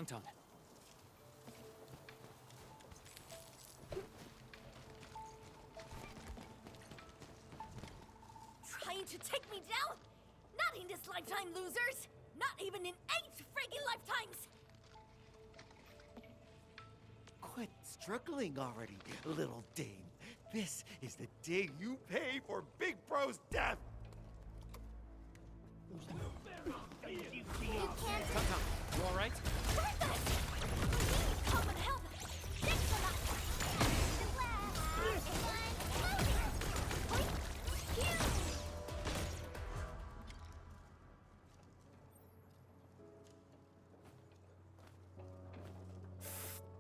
Tung. Trying to take me down? Not in this lifetime, losers! Not even in 8 friggin' lifetimes! Quit struggling already, little dame. This is the day you pay for Big Bro's death! You can't... Tung, you alright? Come and help! Thanks a lot!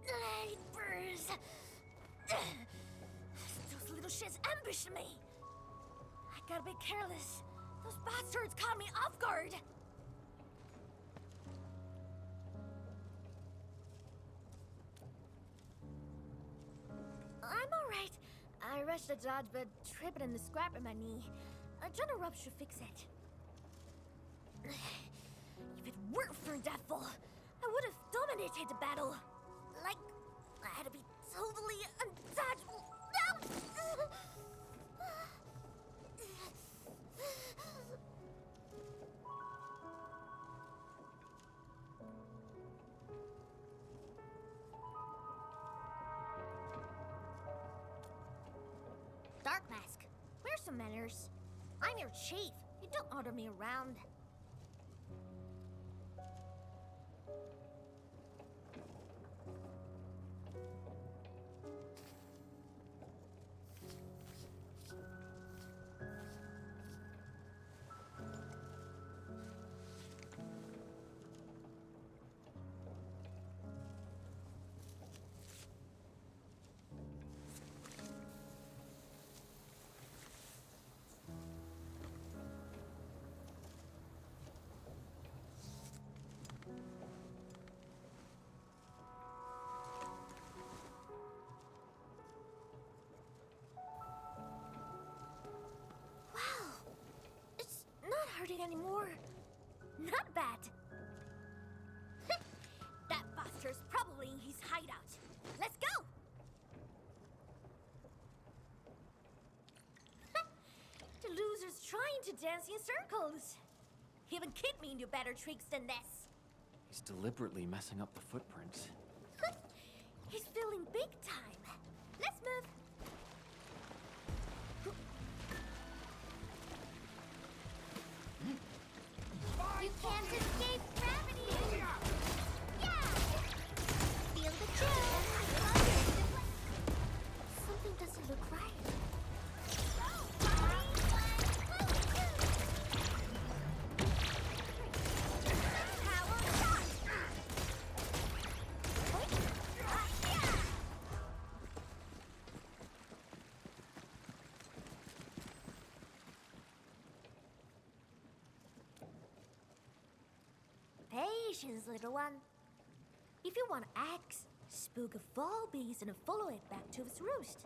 Neighbors! Those little shits ambushed me! I gotta be careless. Those bastards caught me off guard! I'm alright. I rushed to dodge, but tripped and scrapped at my knee. A general rub should fix it. If it weren't for Deathful, I would have dominated the battle. Like, I had to be totally untouchable. Dark Mask, where's some manners? I'm your chief. You don't order me around. Hurting anymore. Not bad. That bastard's probably in his hideout. Let's go! The loser's trying to dance in circles. Even Kid me knew better tricks than this. He's deliberately messing up the footprints. He's feeling big time. Let's move. You can't escape gravity! Yeah! Feel the chill! Something doesn't look right. Power shot! Patience, little one. If you want eggs, spook a fall beast and follow it back to its roost.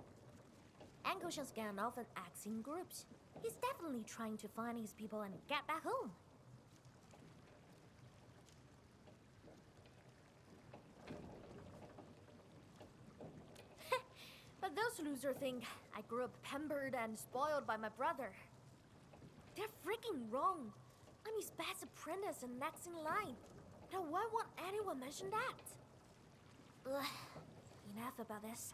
Angushan's gang often acts in groups. He's definitely trying to find his people and get back home. But those losers think I grew up pampered and spoiled by my brother. They're freaking wrong. I'm his best apprentice and next in line. Now why won't anyone mention that? Ugh, enough about this.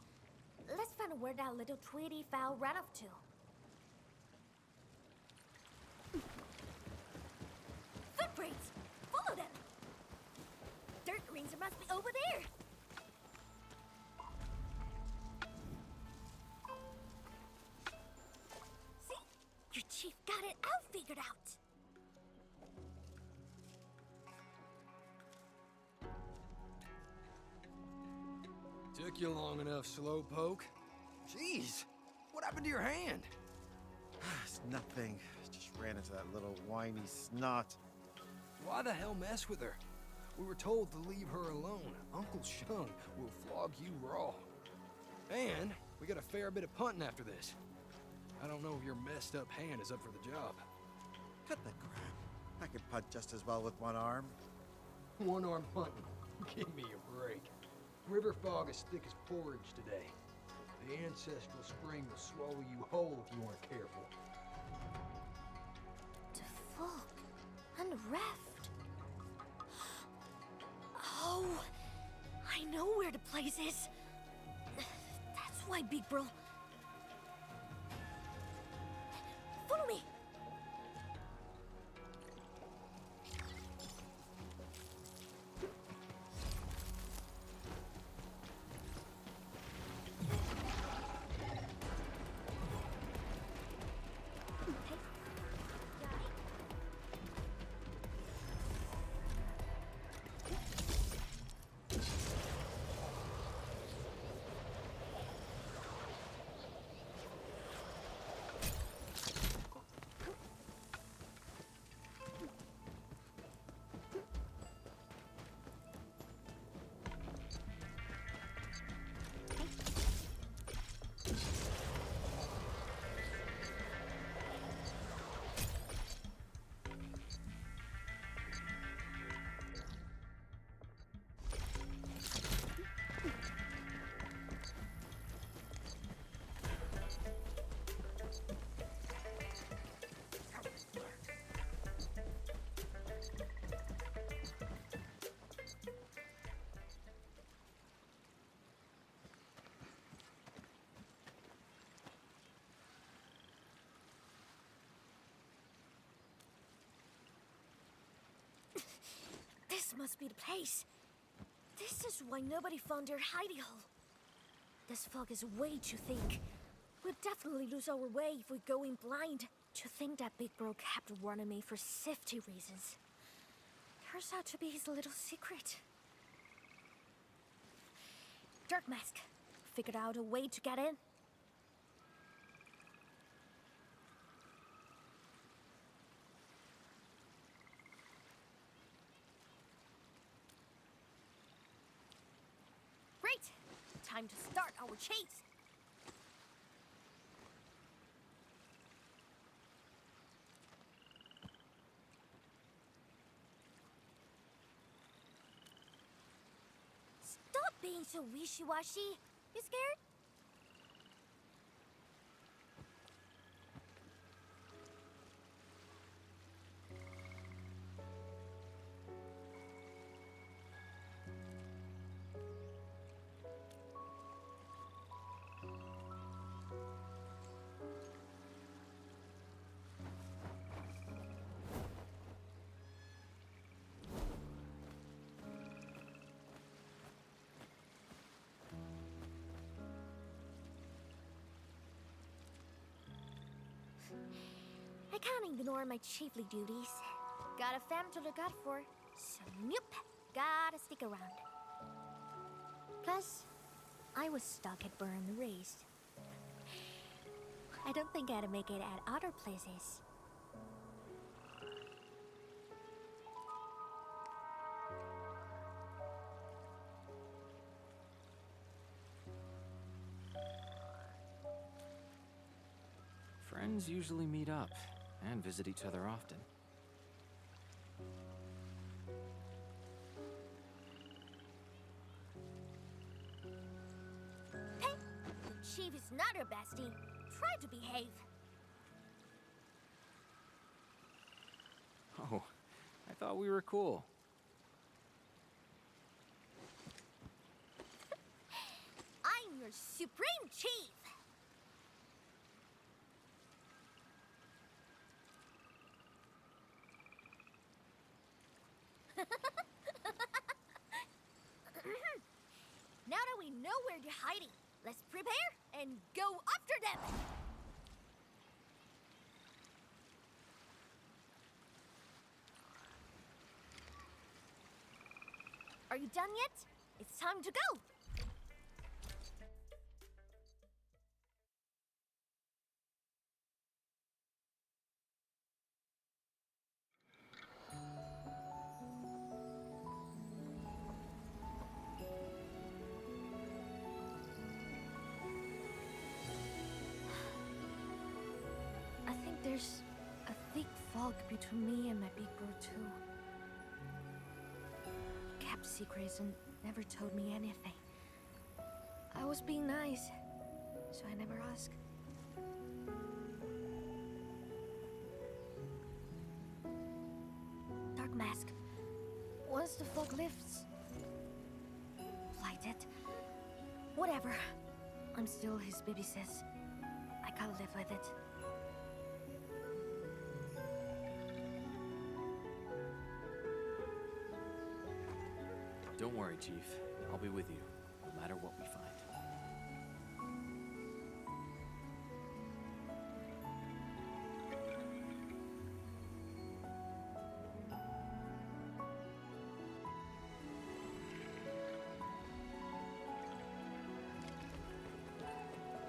Let's find where that little Tweety fowl ran off to. Footprints! Follow them! Dirt rings must be over there! See? Your chief got it all figured out! Took you long enough, slowpoke. Jeez, what happened to your hand? It's nothing. Just ran into that little whiny snot. Why the hell mess with her? We were told to leave her alone. Uncle Shung will flog you raw. And we got a fair bit of punting after this. I don't know if your messed up hand is up for the job. Cut the crap. I can punt just as well with one arm. One-arm punting. Give me a break. River fog is thick as porridge today. The ancestral spring will swallow you whole if you aren't careful. The fog and the raft. Oh, I know where the place is. That's why, big bro. Follow me. This must be the place. This is why nobody found their hidey hole. This fog is way too thick. We'll definitely lose our way if we go in blind. To think that Big Bro kept warning me for safety reasons. Turns out to be his little secret. Dark Mask. Figured out a way to get in. Great! Time to start our chase! Stop being so wishy-washy! You scared? I can't ignore my chiefly duties. Got a fam to look out for, so nope, gotta stick around. Plus, I was stuck at Burn Raised. I don't think I'd make it at other places. Friends usually meet up and visit each other often. Hey, Chief is not your bestie. Try to behave. Oh, I thought we were cool. I'm your Supreme Chief! Now that we know where you're hiding, let's prepare and go after them! Are you done yet? It's time to go! I think there's a thick fog between me and my big bro too. Kept secrets and never told me anything. I was being nice, so I never asked. Dark mask. Once the fog lifts... Light it. Whatever. I'm still his baby sis. I can't live with it. Don't worry, Chief. I'll be with you, no matter what we find.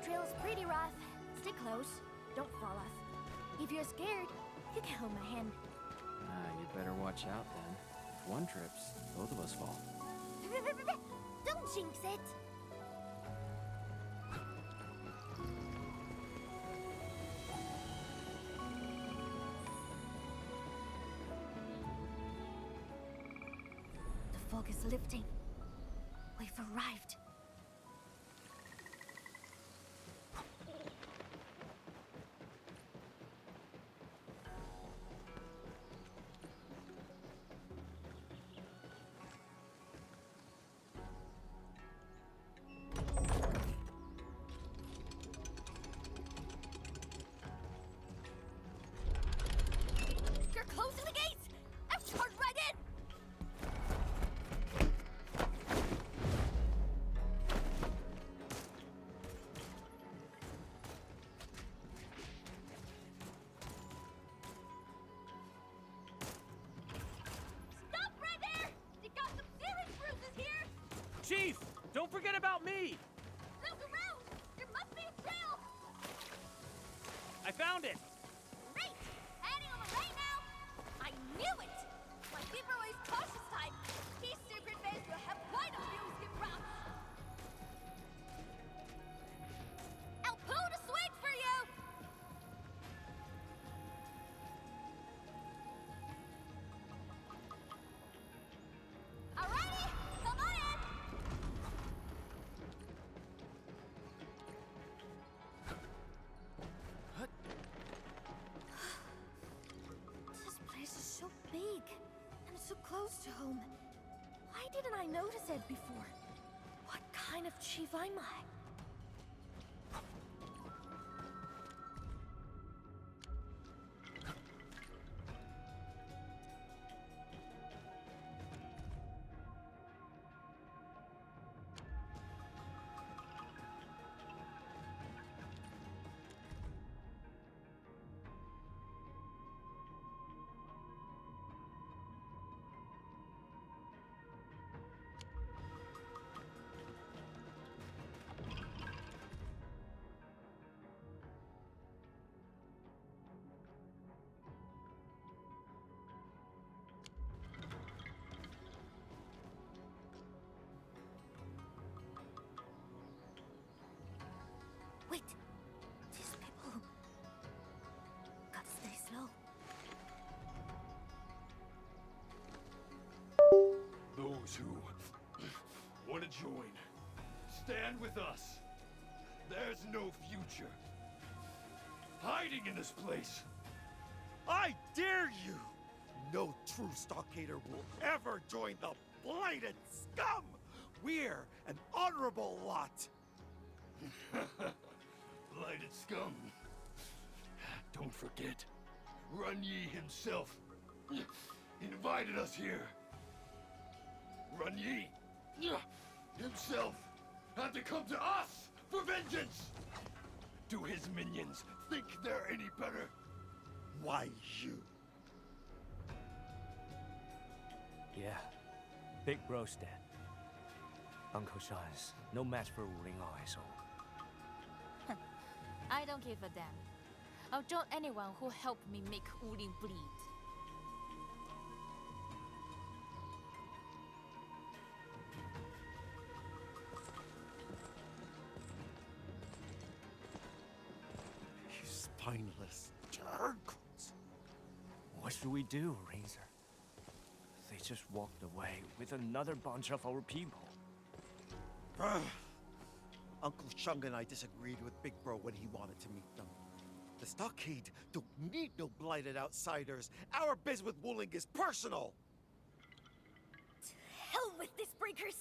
Trail's pretty rough. Stay close. Don't fall off. If you're scared, you can hold my hand. You'd better watch out then. If one trips, both of us fall. Don't jinx it! The fog is lifting. We've arrived. You're closing the gates! I've charged right in! Stop right there! You got some serious bruises here! Chief, don't forget about me! Look around! There must be a trail! I found it! Great! Heading on the right now! I knew it! My keeper is cautious type. His secret base will have quite a few skip routes. I'll pull the switch for you! Alrighty! Come on in! This place is so big and so close to home. Why didn't I notice it before? What kind of chief am I? Wait, these people gotta stay slow. Those who want to join, stand with us. There's no future hiding in this place. I dare you! No true Stalkator will ever join the blighted scum! We're an honorable lot! Blighted scum. Don't forget, Run Yi himself invited us here. Run Yi himself had to come to us for vengeance. Do his minions think they're any better? Why you? Yeah. Big bro's dead. Uncle Sean's no match for Wuling or his own. I don't give a damn. I'll join anyone who helped me make Wuling bleed. You spineless jerks. What should we do, Razor? They just walked away with another bunch of our people. Uncle Shung and I disagreed with Big Bro when he wanted to meet them. The stockade don't need no blighted outsiders. Our biz with Wuling is personal. Hell with this, Breakers!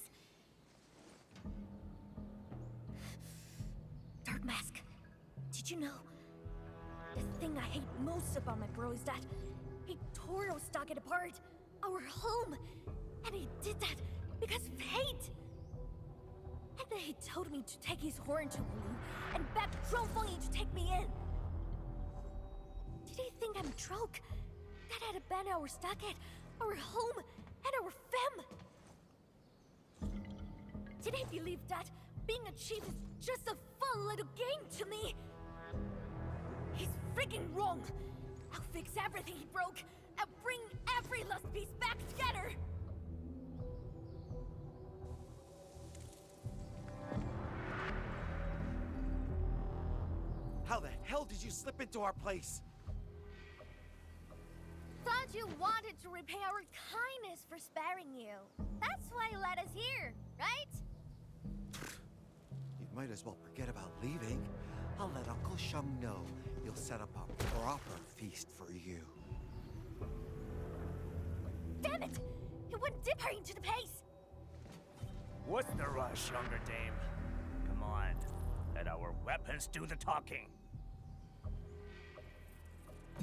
Dark Mask, did you know? The thing I hate most about my bro is that he tore our stockade apart, our home, and he did that because of hate. And then he told me to take his horn to Wuling and beg Zhou Fengyi to take me in. Did he think I'm a joke? That I'd abandon our stockade, our home, and our fam? Did he believe that being a chief is just a fun little game to me? He's freaking wrong! I'll fix everything he broke and bring every lost piece back together! How the hell did you slip into our place? Thought you wanted to repay our kindness for sparing you. That's why you led us here, right? You might as well forget about leaving. I'll let Uncle Shung know. He'll set up a proper feast for you. Damn it! He went deeper into the pace! What's the rush, younger dame? Come on, let our weapons do the talking.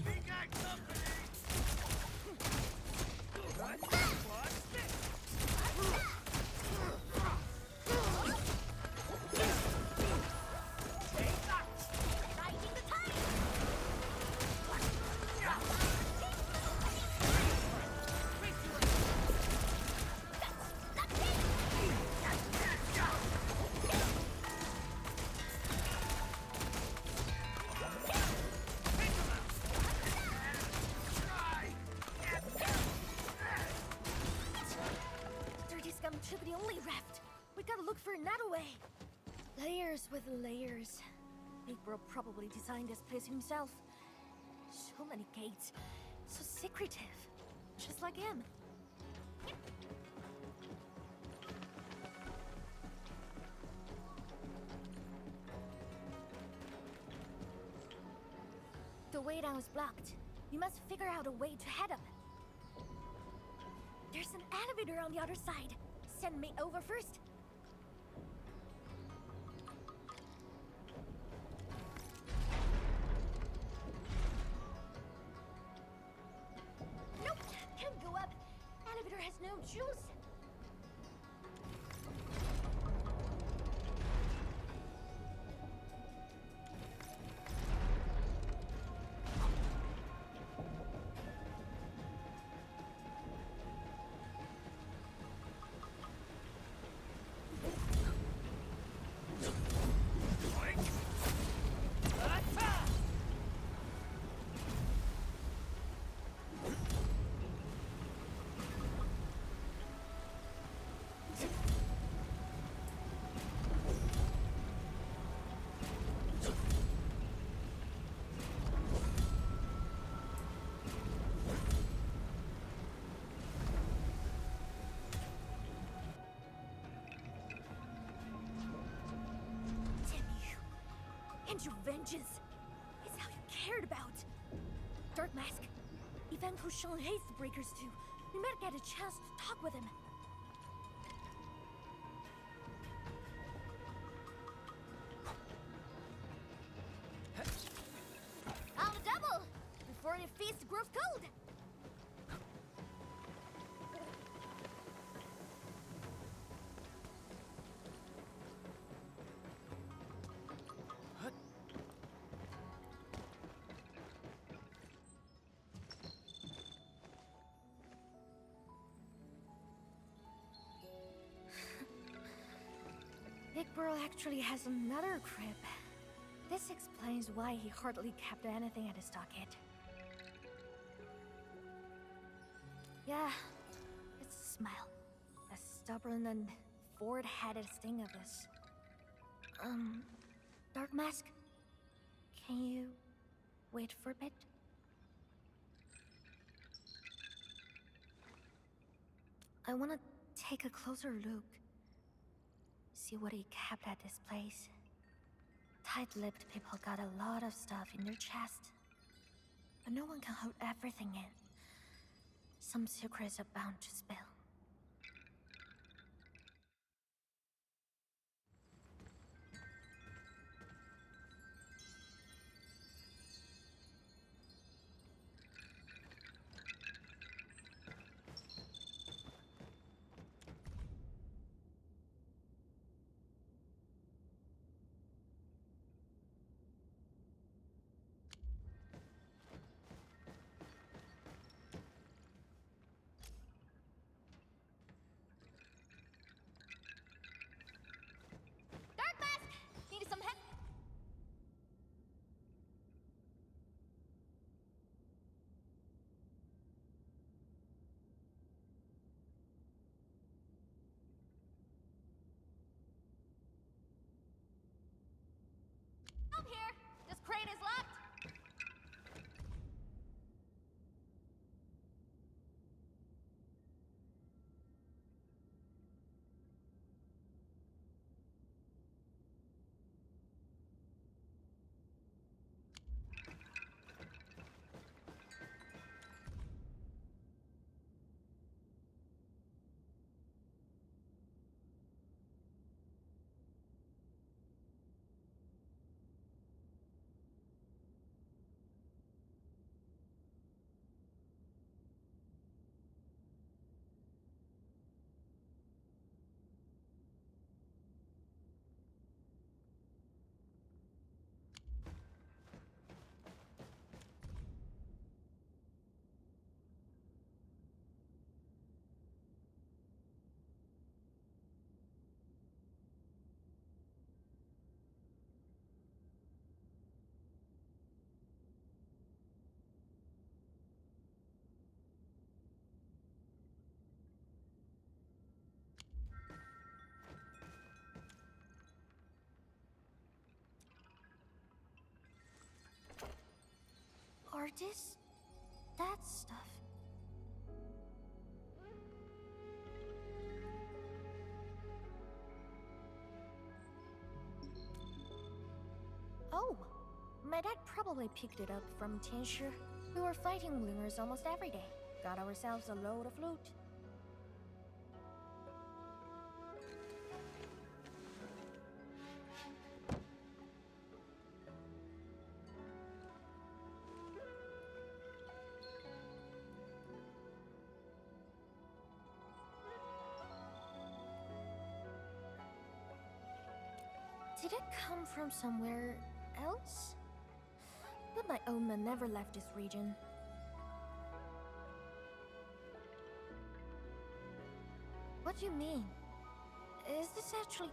We got company! Should be the only raft. We gotta look for another way. Layers with layers. Big Bro probably designed this place himself. So many gates. So secretive. Just like him. The way down is blocked. We must figure out a way to head up. There's an elevator on the other side. Send me over first. Nope, can't go up. Elevator has no juice. And your vengeance is how you cared about. Dark Mask, if Uncle Shung hates the Breakers too, we might get a chance to talk with him. On the double! Before the feast grows cold! Big Bro actually has another crib. This explains why he hardly kept anything at his stockade. Yeah, it's a smile. A stubborn and forward-headed thing of this. Dark Mask, can you wait for a bit? I want to take a closer look. See what he kept at this place. Tight-lipped people got a lot of stuff in their chest. But no one can hold everything in. Some secrets are bound to spill. Dark Mask! Need some help? Help here! This crate is locked! Are this... that stuff? Oh! My dad probably picked it up from Tianshi. We were fighting Wulingers almost every day. Got ourselves a load of loot. Did it come from somewhere else? But my own man never left this region. What do you mean? Is this actually...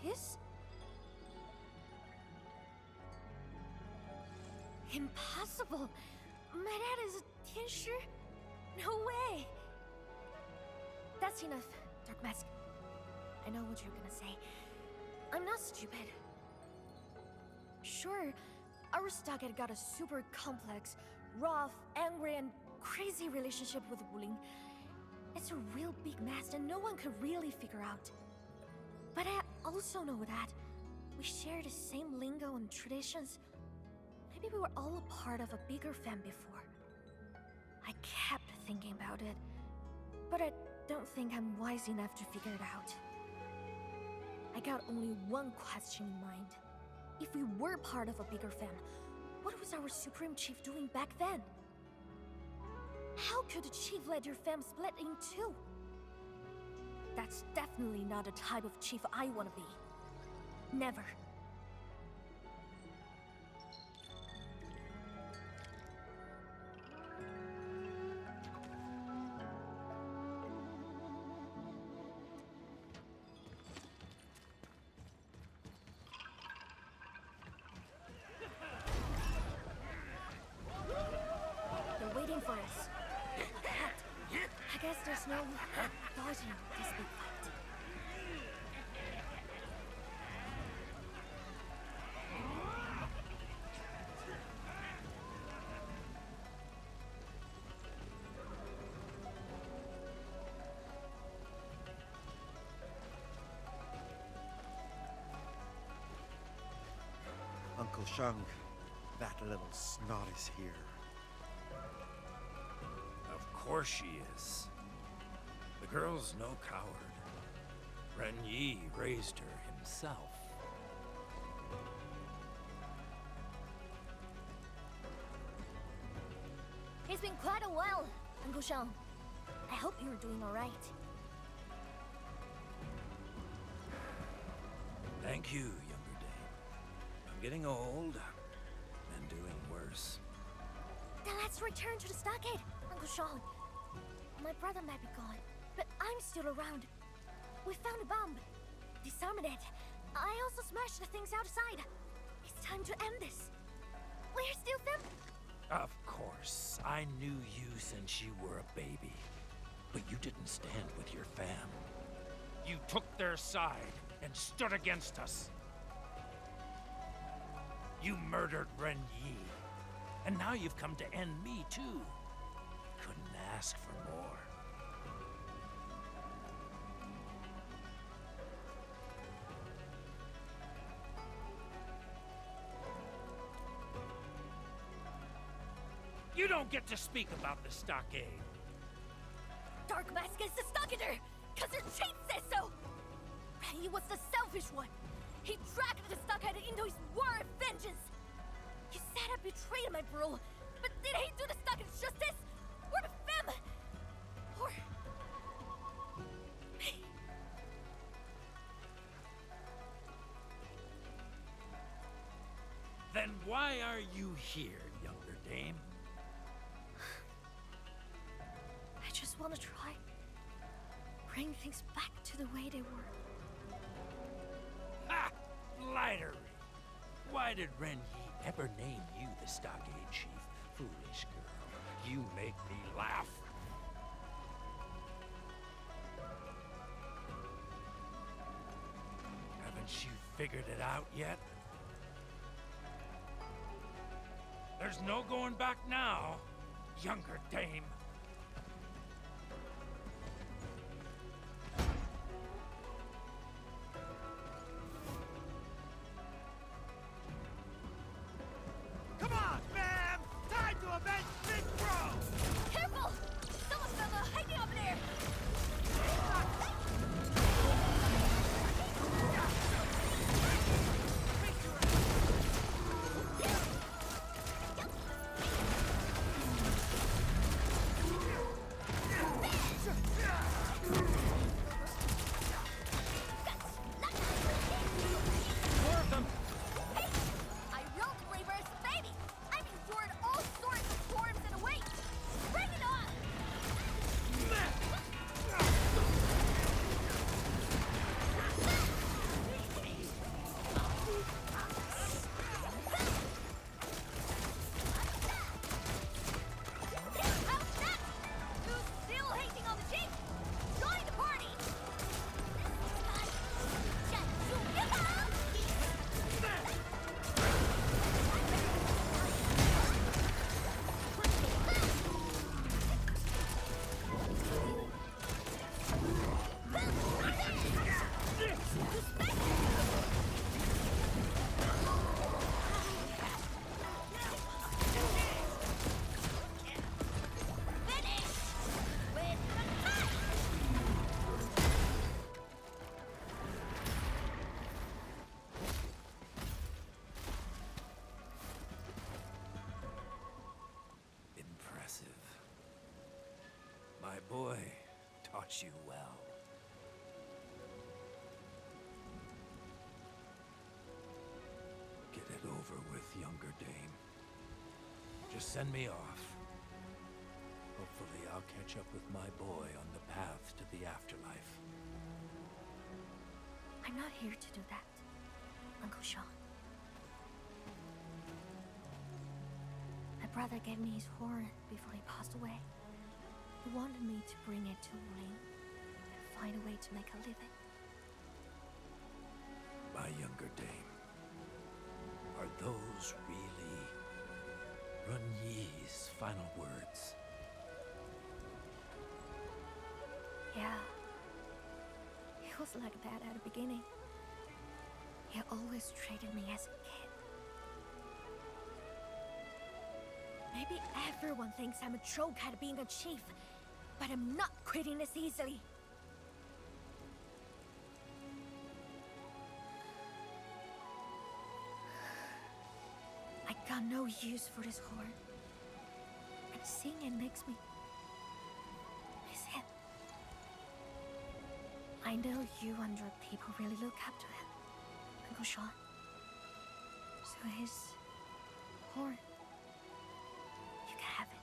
his? Impossible! My dad is a Tianshi? No way! That's enough, Dark Mask. I know what you're gonna say. I'm not stupid. Sure, our stockhead got a super complex, rough, angry, and crazy relationship with Wuling. It's a real big mess that no one could really figure out. But I also know that we share the same lingo and traditions. Maybe we were all a part of a bigger fam before. I kept thinking about it, but I don't think I'm wise enough to figure it out. I got only one question in mind. If we were part of a bigger fam, what was our Supreme Chief doing back then? How could the Chief let your fam split in two? That's definitely not the type of chief I want to be. Never. They're waiting for us. What? I guess there's no dodging this big fight. Uncle Shung. That little snot is here. Of course she is. The girl's no coward. Ren Yi raised her himself. It's been quite a while, Uncle Sean. I hope you're doing all right. Thank you, younger dame. I'm getting old and doing worse. Then let's return to the stockade, Uncle Sean. My brother might be gone, but I'm still around. We found a bomb. Disarmed it. I also smashed the things outside. It's time to end this. We're still family. Of course. I knew you since you were a baby. But you didn't stand with your fam. You took their side and stood against us. You murdered Ren Yi. And now you've come to end me too. Couldn't ask for more. You don't get to speak about the stockade. Dark Mask is the stockader, cause her chief says so. He was the selfish one. He dragged the stockade into his war of vengeance. You said I betrayed my bro, but did he do the stockade justice? Or the fam? Or me? Then why are you here, younger dame? I just want to try. Bring things back to the way they were. Ha! Lighter! Why did Ren Yi ever name you the stockade chief? Foolish girl. You make me laugh. Haven't you figured it out yet? There's no going back now, younger dame. Come on, fam! Time to avenge Big Bro! Careful! Someone's got a hiking up there! More of them! Hey! I rode the laborer's baby! I've endured all sorts of forms and weights! Bring it on! How's that? You still hating on the chief? Join the party! Finish with the cut! Impressive. My boy taught you well. Get it over with, younger dame. Just send me off. Hopefully I'll catch up with my boy on the path to the afterlife. I'm not here to do that, Uncle Sean. My brother gave me his horn before he passed away. He wanted me to bring it to Wuling and find a way to make a living. My younger dame. Are those really Run Yi's final words? Yeah. He was like that at the beginning. He always treated me as a kid. Maybe everyone thinks I'm a joke at being a chief, but I'm not quitting this easily. I got no use for this horn. And seeing it makes me miss him. I know you under people really look up to him, Uncle Sean. So his horn, you can have it.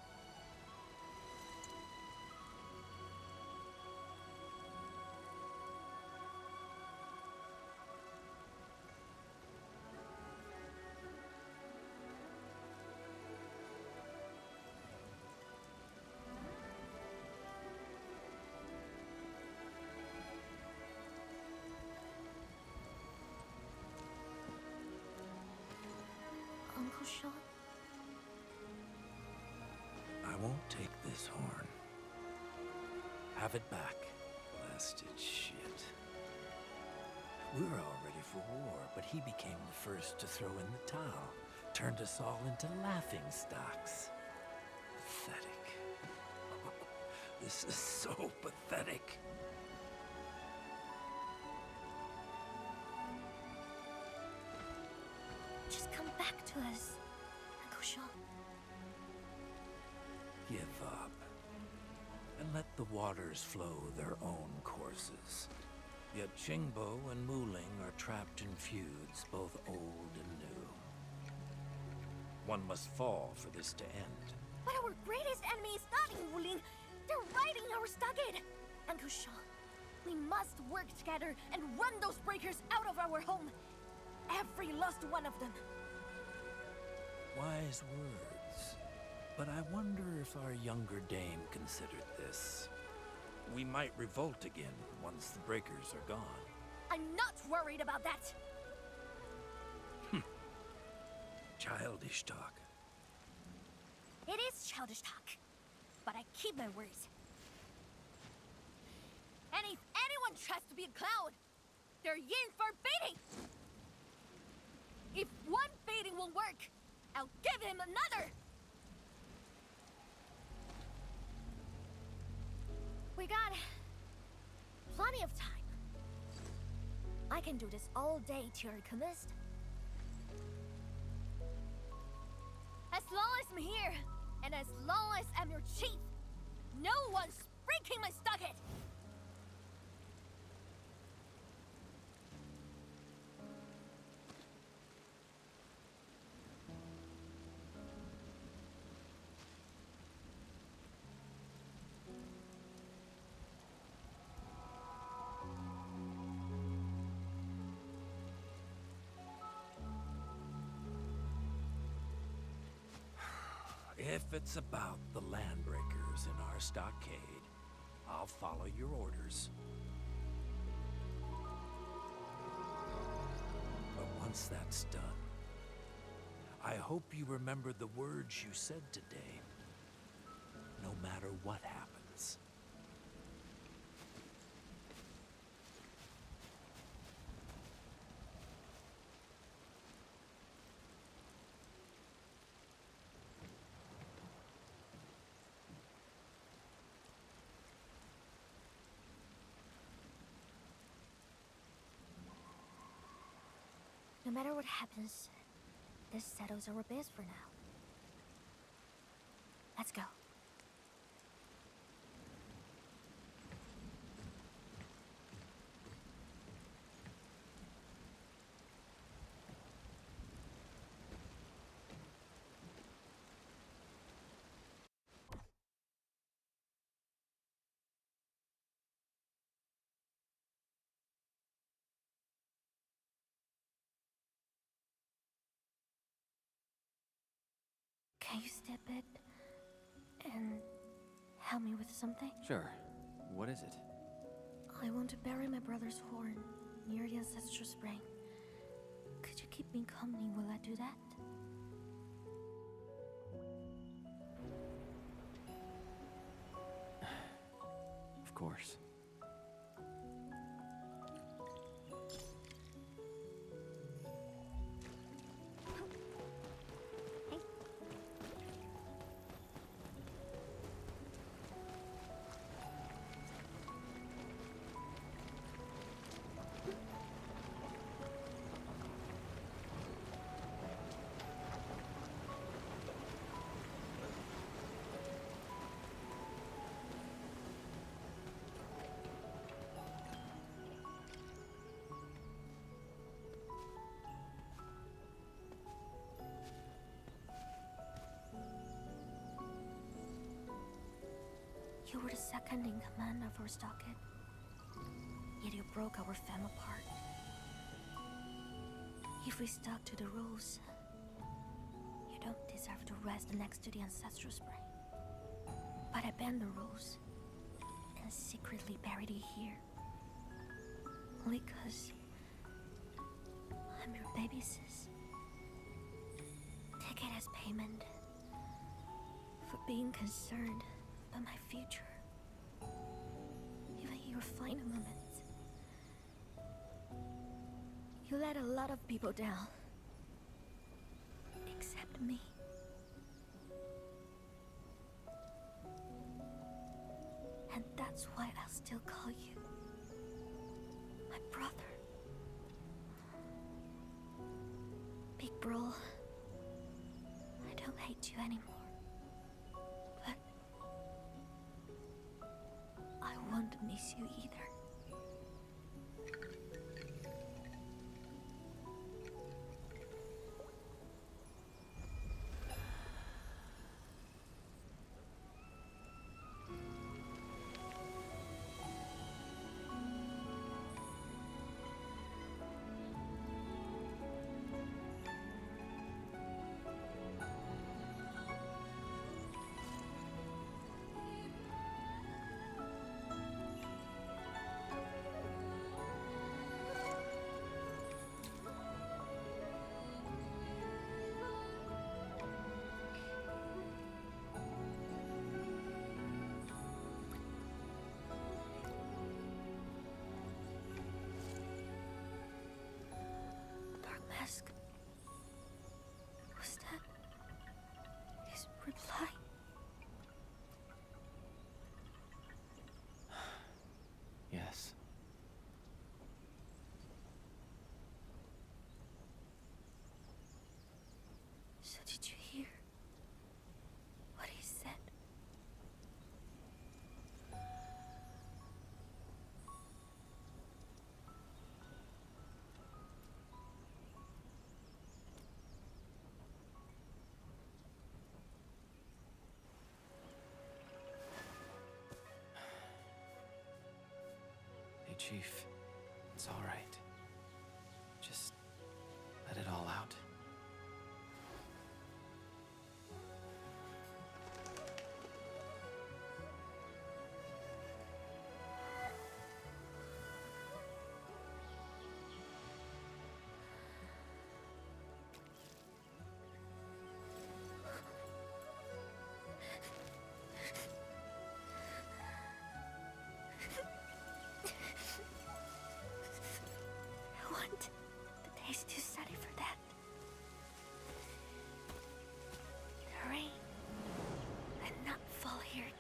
Uncle Sean? I won't take this horn. Have it back. Blasted shit. We were all ready for war, but he became the first to throw in the towel. Turned us all into laughing stocks. Pathetic. This is so pathetic. Just come back to us, Uncle Sean. Give up. And let the waters flow their own courses. Yet Qingbo and Wuling are trapped in feuds, both old and new. One must fall for this to end. But our greatest enemy is not in Wuling. They're riding our stockade. Uncle Sean, we must work together and run those breakers out of our home. Every last one of them. Wise words. But I wonder if our younger dame considered this. We might revolt again once the breakers are gone. I'm not worried about that. Childish talk. It is childish talk, but I keep my words. And if anyone tries to be a clown, they're in for baiting. If one baiting won't work, I'll give him another. We got plenty of time. I can do this all day till you're convinced. As long as I'm here, and as long as I'm your chief, no one's breaking my stockade! If it's about the landbreakers in our stockade, I'll follow your orders. But once that's done, I hope you remember the words you said today, no matter what happens. No matter what happens, this settles our biz for now. Let's go. Can you step it and help me with something? Sure. What is it? I want to bury my brother's horn near the ancestral spring. Could you keep me company while I do that? Of course. You were the second in command of our stockade. Yet you broke our fam apart. If we stuck to the rules, you don't deserve to rest next to the ancestral spring. But I bend the rules and secretly buried it here. Only 'cause I'm your baby sis. Take it as payment for being concerned about my future. Even in your final moments. You let a lot of people down. Except me. And that's why I'll still call you my brother. Big bro, I don't hate you anymore. But I won't miss you either. Mask. Was that his reply? Yes. So did you hear what he said? Hey, Chief. It's all right. Just let it all out. I want the days to study for that. The rain and not fall here again.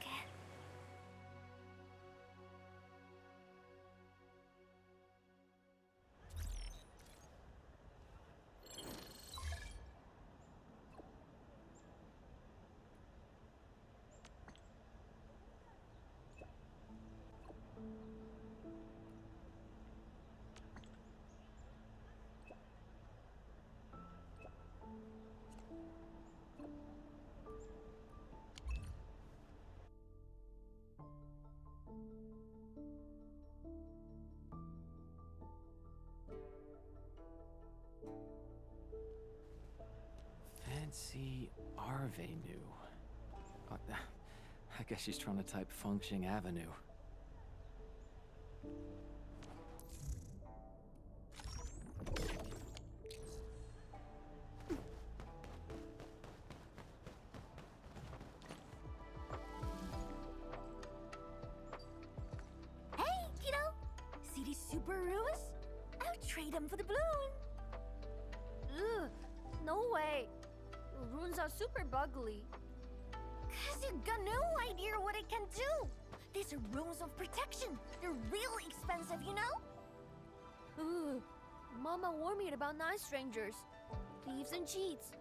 Fancy Arvenu. Oh, I guess she's trying to type Fengxing Avenue. Hey, kiddo! See these super ruins? I'll trade them for the balloon. Ugh, no way. The runes are super bugly. 'Cause you got no idea what it can do. These are runes of protection. They're real expensive, you know? Ugh, Mama warned me about night strangers, thieves and cheats.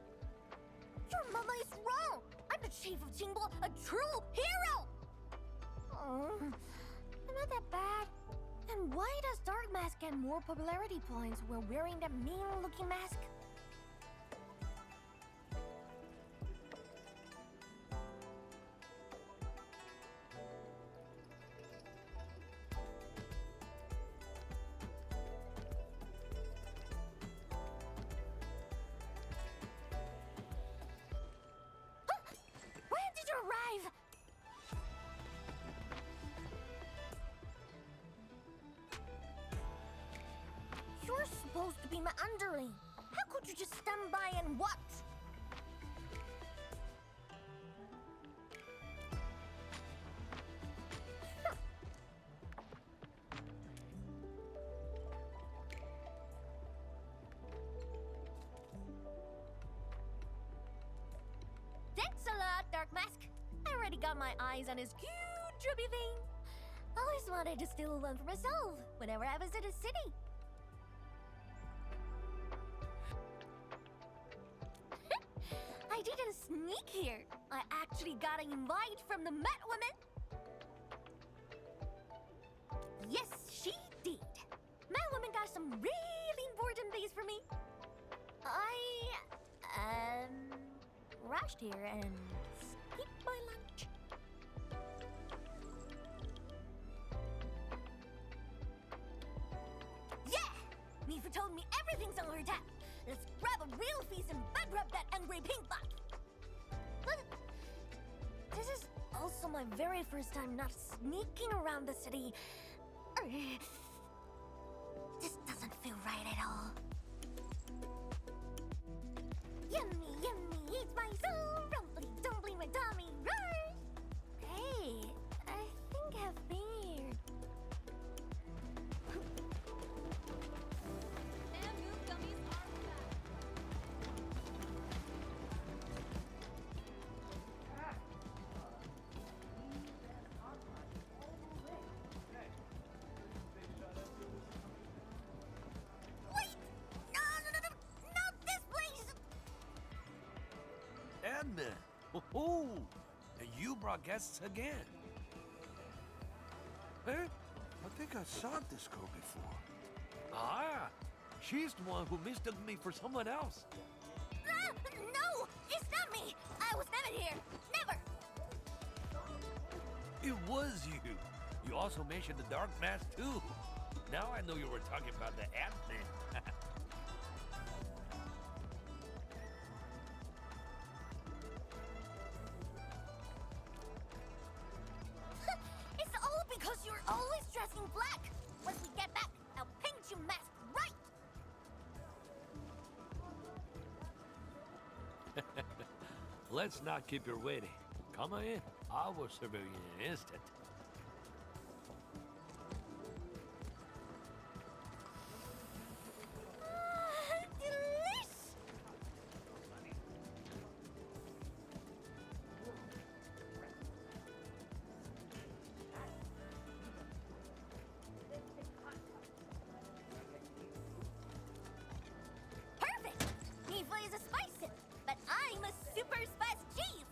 Your mama is wrong. I'm the chief of Qingbo, a true hero. I'm not that bad. And why does Dark Mask get more popularity points while wearing that mean-looking mask? my underling. How could you just stand by and watch? Thanks a lot, Dark Mask. I already got my eyes on his cute chubby thing. Always wanted to steal one for myself whenever I visit a city. I didn't sneak here. I actually got an invite from the Met Woman. Yes, she did. Met Woman got some really important things for me. I rushed here and skipped my lunch. Yeah! Mifa told me everything's on her tap. Let's grab a real feast and bed rub that angry pink bot. But this is also my very first time not sneaking around the city. This doesn't feel right at all. Yummy, yummy, eat my soul. Rumply, dumply, my tummy, roar. Hey, I think I've been here. Wait! No, not this place! Edna! Oh, and you brought guests again. Eh? I think I saw this girl before. Ah, she's the one who mistook me for someone else. No, it's not me. I was never here. Never. It was you. You also mentioned the Dark Mask too. Now I know you were talking about the Ant-Man. It's all because you're always dressing black. Once we get back, I'll paint you mask right. Let's not keep her waiting. Come on in. I will serve you in an instant. Delish! Perfect! Mifa is a spice sip, but I'm a super spice cheese!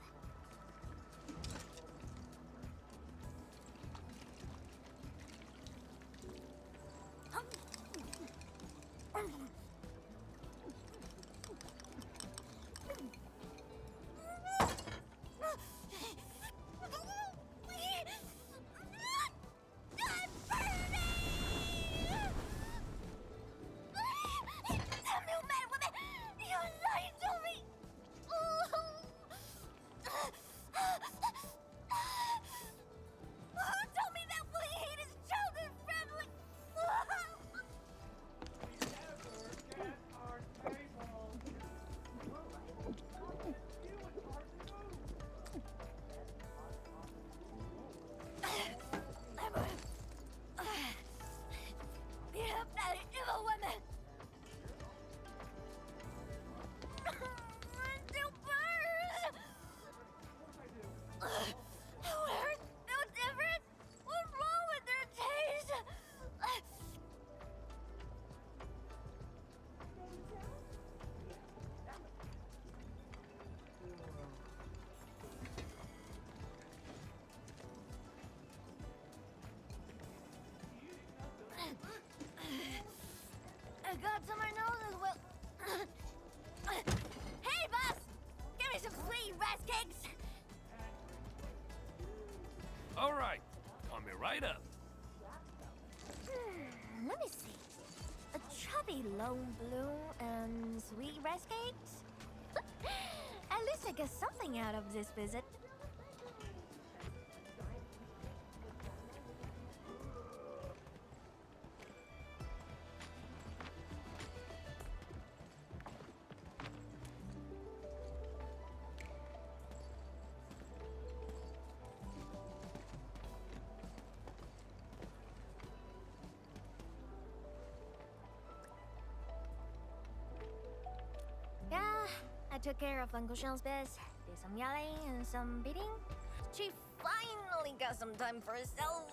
I got to my nose as well. Hey, boss! Give me some sweet rice cakes! All right, coming right up. Let me see. A chubby lone blue and sweet rice cakes? At least I got something out of this visit. took care of Uncle Sean's biz, did some yelling and some beating. She finally got some time for herself.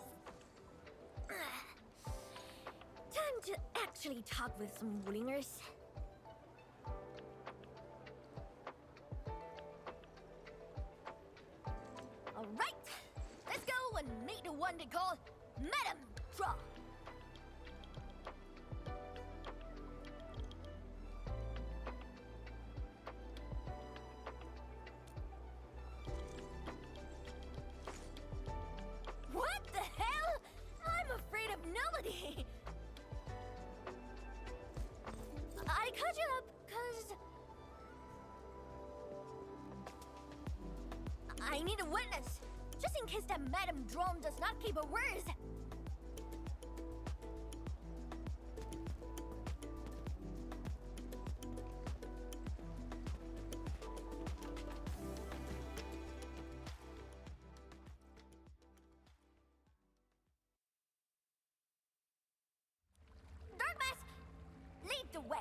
Time to actually talk with some Wulingers. Alright, let's go and meet the one they call Madame Draw. What the hell? I'm afraid of nobody. I caught you up, cause I need a witness, just in case that Madame Drone does not keep her words. Dark Mask, lead the way.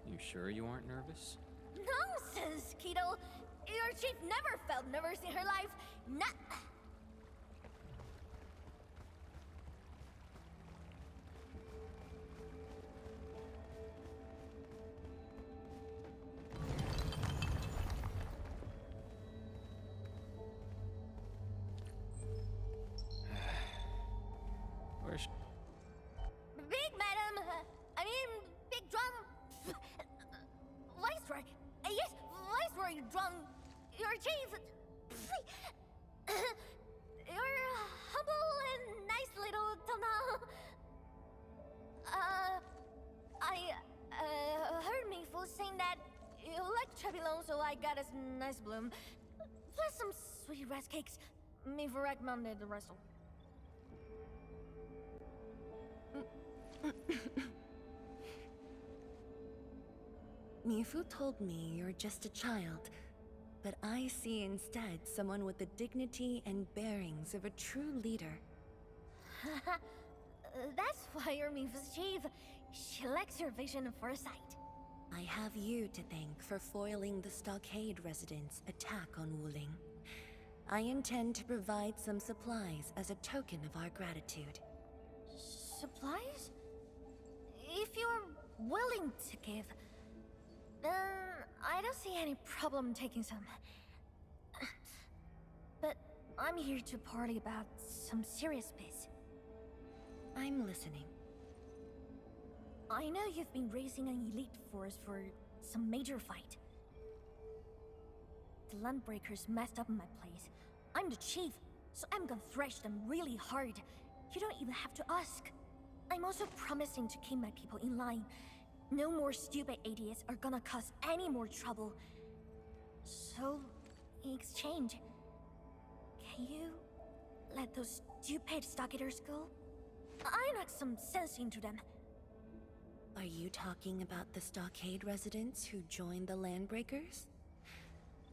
You sure you aren't nervous? Nonsense, Keto. Your chief never felt nervous in her life. Not. Where's... Big Madam. I mean, Big Drum. Viceroy. Yes, Viceroy Drum. Your chief. You're humble and nice little Tana. I heard me fool saying that you like Chebulon, so I got us nice bloom. Plus some sweet rice cakes. Me for recommended the rest. Mifu told me you're just a child, but I see instead someone with the dignity and bearings of a true leader. That's why you're Mifu's chief. She likes your vision and foresight. I have you to thank for foiling the Stockade residents' attack on Wuling. I intend to provide some supplies as a token of our gratitude. Supplies? If you're willing to give, then I don't see any problem taking some. But I'm here to parley about some serious biz. I'm listening. I know you've been raising an elite force for some major fight. The Landbreakers messed up my place. I'm the chief, so I'm gonna thrash them really hard. You don't even have to ask. I'm also promising to keep my people in line. No more stupid idiots are gonna cause any more trouble. So, in exchange, can you let those stupid stockaders go? I knocked some sense into them. Are you talking about the Stockade residents who joined the Landbreakers?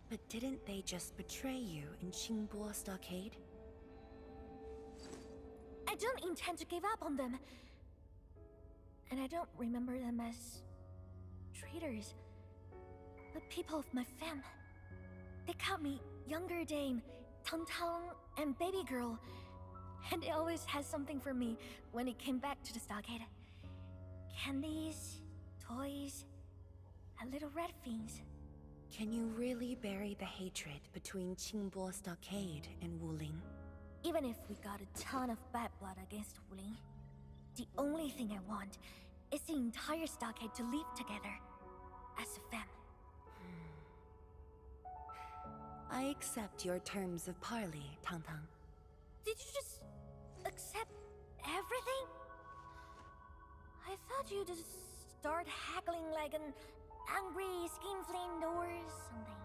But didn't they just betray you in Qingbo Stockade? I don't intend to give up on them. And I don't remember them as traitors. The people of my fam. They called me Younger Dame, Tang Tang, and Baby Girl. And they always had something for me when it came back to the stockade. Candies, toys, and little red fiends. Can you really bury the hatred between Qingbo Stockade and Wuling? Even if we got a ton of bad blood against Wuling, the only thing I want is the entire stockade to live together as a fam. I accept your terms of parley, Tang Tang. Did you just accept everything? I thought you'd just start haggling like an angry skinflint or something.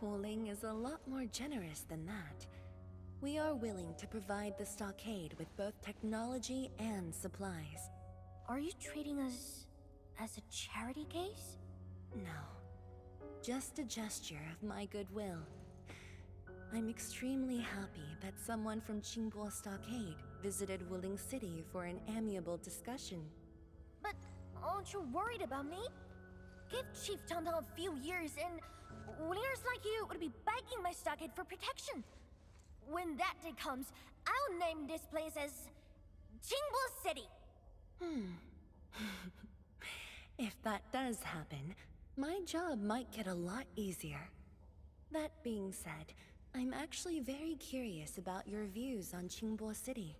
Wuling is a lot more generous than that. We are willing to provide the stockade with both technology and supplies. Are you treating us as a charity case? No. Just a gesture of my goodwill. I'm extremely happy that someone from Qingbo Stockade visited Wuling City for an amiable discussion. But aren't you worried about me? Give Chief Tonton a few years, and Wulingers like you would be begging my stockade for protection. When that day comes, I'll name this place as Jingbo City. If that does happen, my job might get a lot easier. That being said, I'm actually very curious about your views on Qingbo City.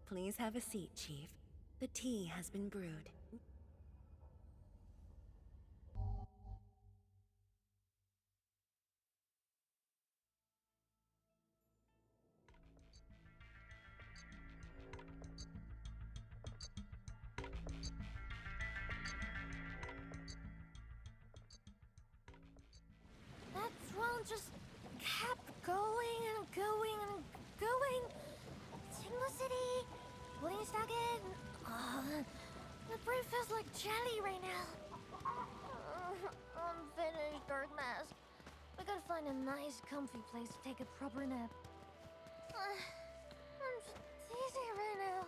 Please have a seat, Chief. The tea has been brewed. That throne just kept going and going and going. Jingbo City, Wuling Stockade. The brain feels like jelly right now. I'm finished, Dark Mask. We gotta find a nice, comfy place to take a proper nap. I'm just dizzy right now.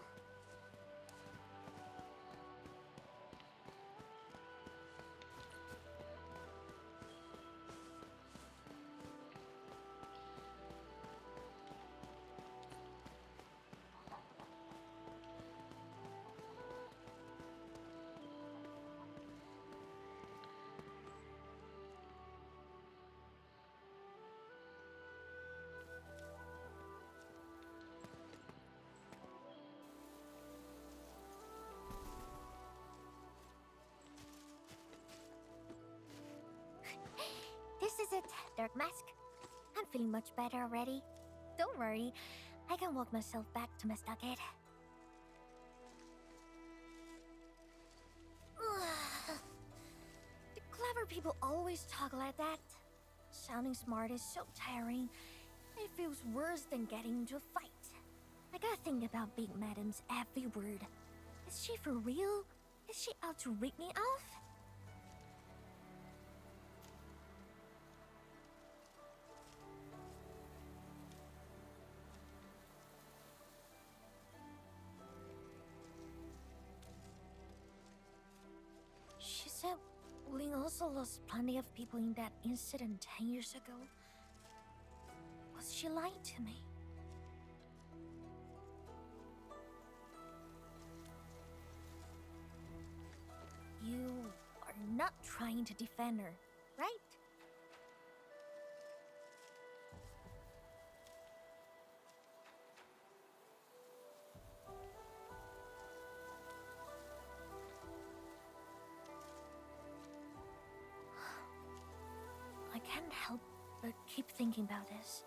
This is it, Dark Mask. I'm feeling much better already. Don't worry, I can walk myself back to my stockade. The clever people always talk like that. Sounding smart is so tiring. It feels worse than getting into a fight. I gotta think about Big Madam's every word. Is she for real? Is she out to rip me off? She said Wuling also lost plenty of people in that incident 10 years ago. Was she lying to me? You are not trying to defend her, right? I can't help but keep thinking about this.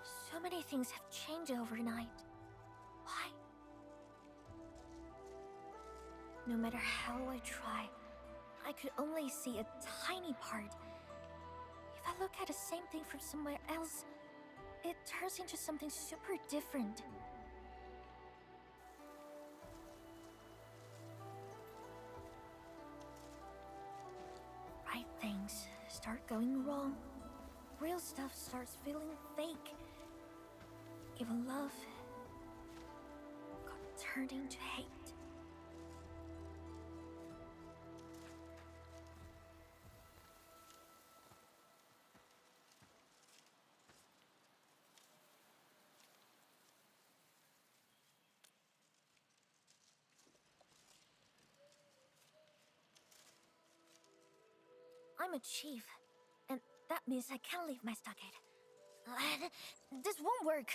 So many things have changed overnight. Why? No matter how I try, I could only see a tiny part. If I look at the same thing from somewhere else, it turns into something super different. Right things start going wrong. Real stuff starts feeling fake. Even love got turned into hate. I'm a chief, and that means I can't leave my stockade. This won't work.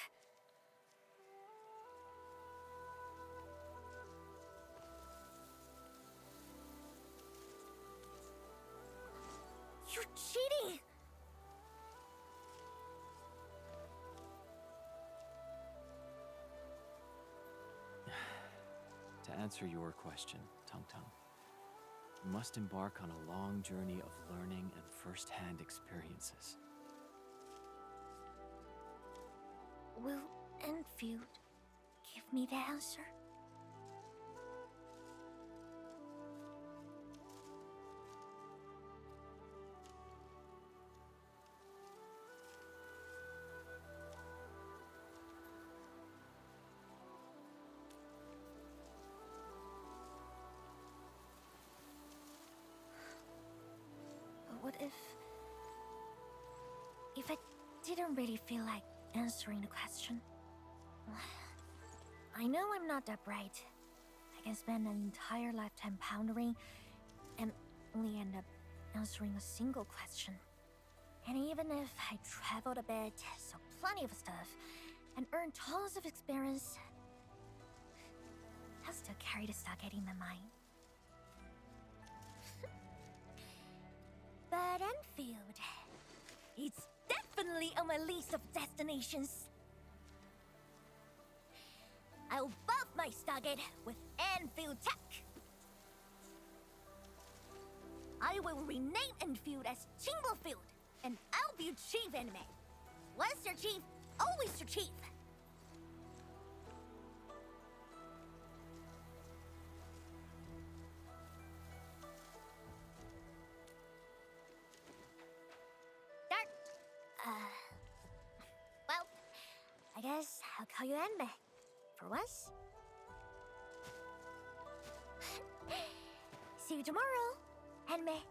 You're cheating! To answer your question, Tung Tung, you must embark on a long journey of learning and first-hand experiences. Will Enfield give me the answer? if I didn't really feel like answering the question? I know I'm not that bright. I can spend an entire lifetime pondering and only end up answering a single question. And even if I traveled a bit, saw plenty of stuff, and earned tons of experience, I'll still carry the Stargate in my mind. But Enfield, it's definitely on my list of destinations. I'll buff my Stargate with Enfield tech. I will rename Enfield as Chimblefield, and I'll be chief anime. Once your chief, always your chief. Dark. Well, I guess I'll call you Anime. For once. See you tomorrow, Anime.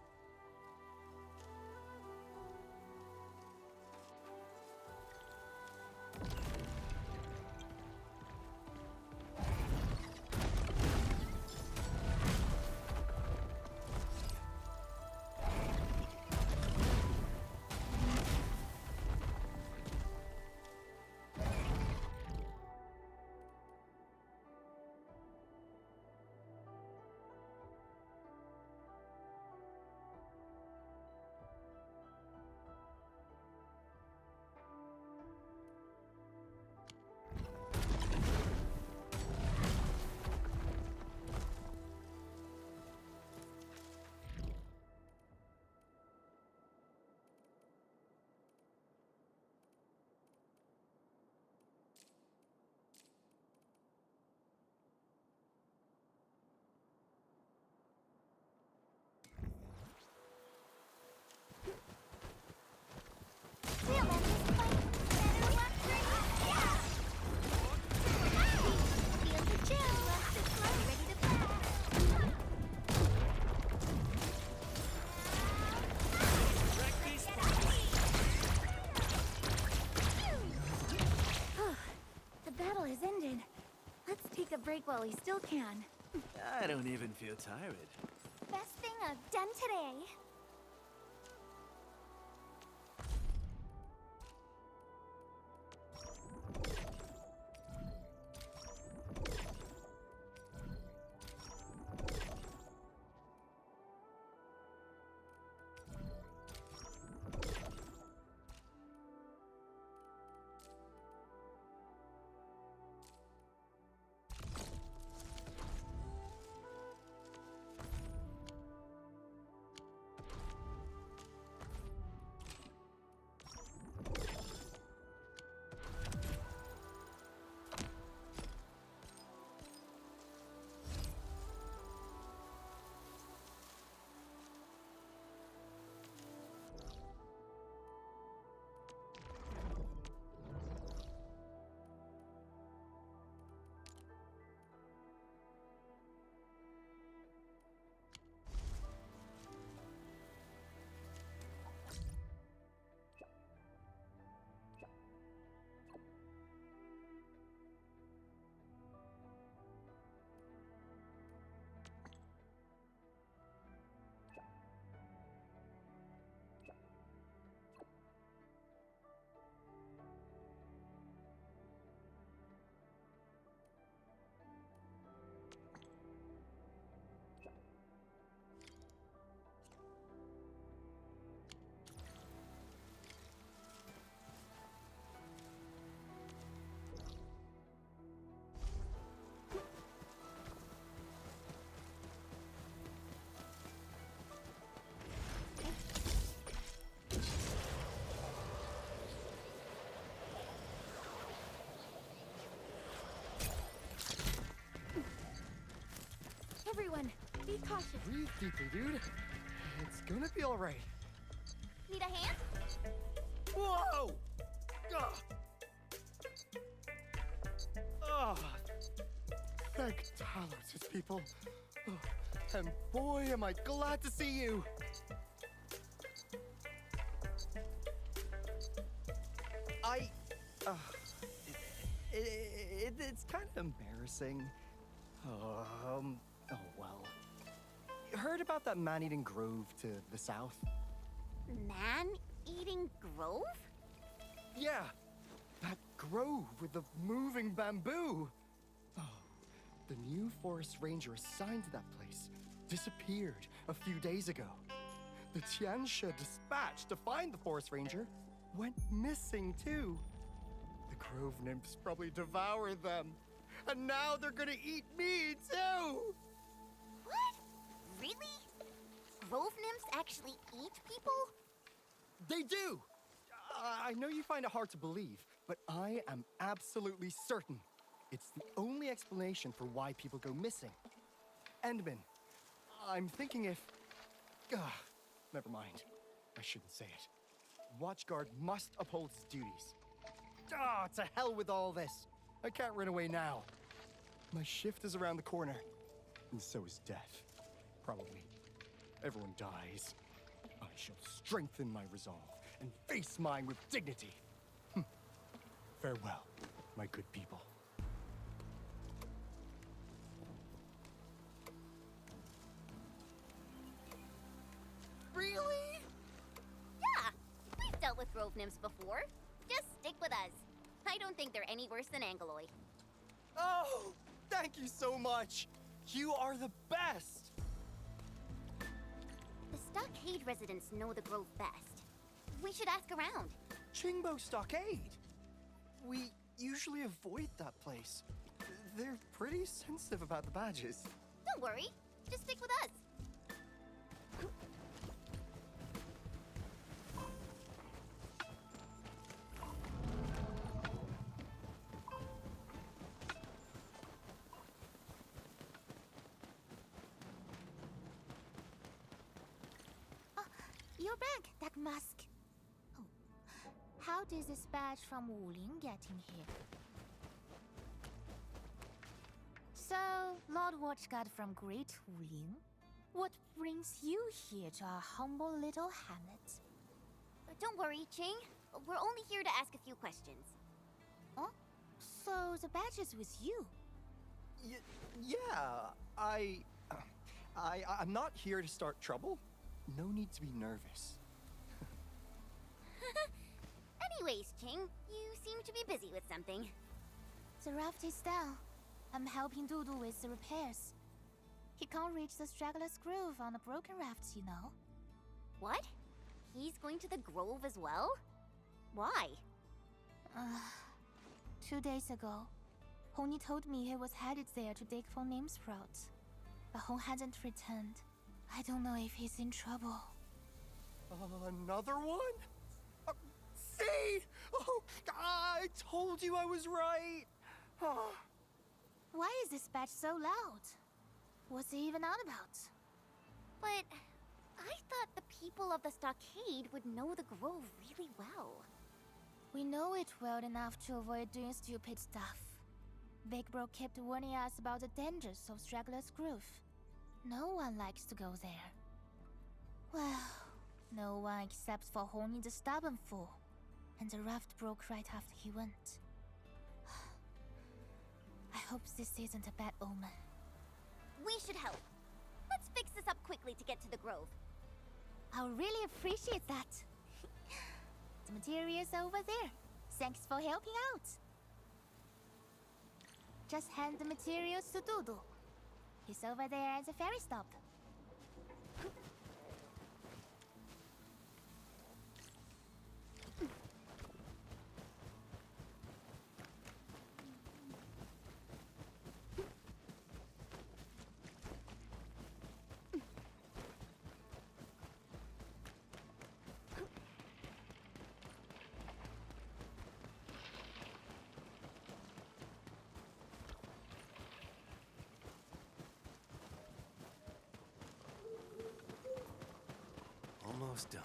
Break while we still can. I don't even feel tired. Best thing I've done today. Everyone, be cautious. Breathe deeply, dude. It's gonna be all right. Need a hand? Whoa! Ugh. Ugh. Thank Talos, his people. Oh, and boy, am I glad to see you. It's kind of embarrassing. Oh well. Heard about that man-eating grove to the south? Man-eating grove? Yeah, that grove with the moving bamboo. Oh, the new forest ranger assigned to that place disappeared a few days ago. The Tiansha dispatched to find the forest ranger went missing too. The grove nymphs probably devoured them. And now they're gonna eat me too! What? Really? Grove nymphs actually eat people? They do! I know you find it hard to believe, but I am absolutely certain. It's the only explanation for why people go missing. Endman, I'm thinking if... never mind. I shouldn't say it. Watchguard must uphold his duties. To hell with all this. I can't run away now. My shift is around the corner, and so is death. Probably. Everyone dies. I shall strengthen my resolve and face mine with dignity. Farewell, my good people. Really? Yeah, we've dealt with grove nymphs before. Just stick with us. I don't think they're any worse than Angaloy. Oh, thank you so much. You are the best. The Stockade residents know the grove best. We should ask around. Chingbo Stockade. We usually avoid that place. They're pretty sensitive about the badges. Don't worry. Just stick with us. You're back, that mask. Oh, how did this badge from Wuling get in here? So, Lord Watchguard from Great Wuling, what brings you here to our humble little hamlet? Don't worry, Ching. We're only here to ask a few questions. Oh, so the badge is with you? Yeah, I'm not here to start trouble. No need to be nervous. Anyways, Ching, you seem to be busy with something. The raft is down. I'm helping Dudu with the repairs. He can't reach the straggler's grove on the broken rafts, you know. What? He's going to the grove as well? Why? 2 days ago, Honi told me he was headed there to dig for name sprouts. But Hong hasn't returned. I don't know if he's in trouble. Another one? See? Oh, I told you I was right. Why is this badge so loud? What's it even on about? But I thought the people of the Stockade would know the grove really well. We know it well enough to avoid doing stupid stuff. Big Bro kept warning us about the dangers of Straggler's Grove. No one likes to go there. Well, no one except for Honi the stubborn fool. And the raft broke right after he went. I hope this isn't a bad omen. We should help. Let's fix this up quickly to get to the grove. I'll really appreciate that. The material's over there. Thanks for helping out. Just hand the materials to Dudu. He's over there at the ferry stop. Almost done.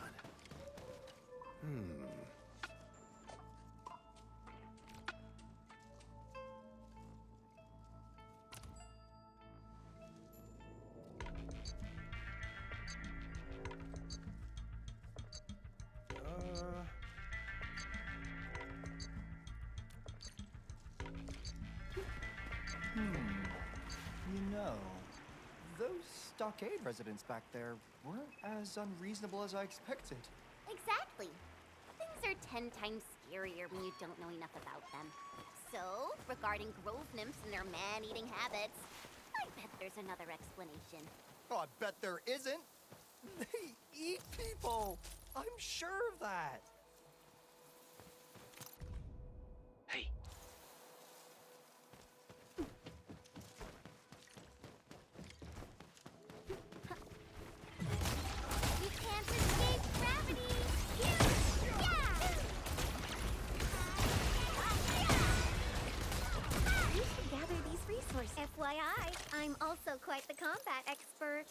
stockade residents back there weren't as unreasonable as I expected. Exactly. Things are 10 times scarier when you don't know enough about them. So, regarding grove nymphs and their man-eating habits, I bet there's another explanation. Oh, I bet there isn't. They eat people. I'm sure of that. Hey, You can't escape gravity! We should gather these resources. FYI, I'm also quite the combat expert.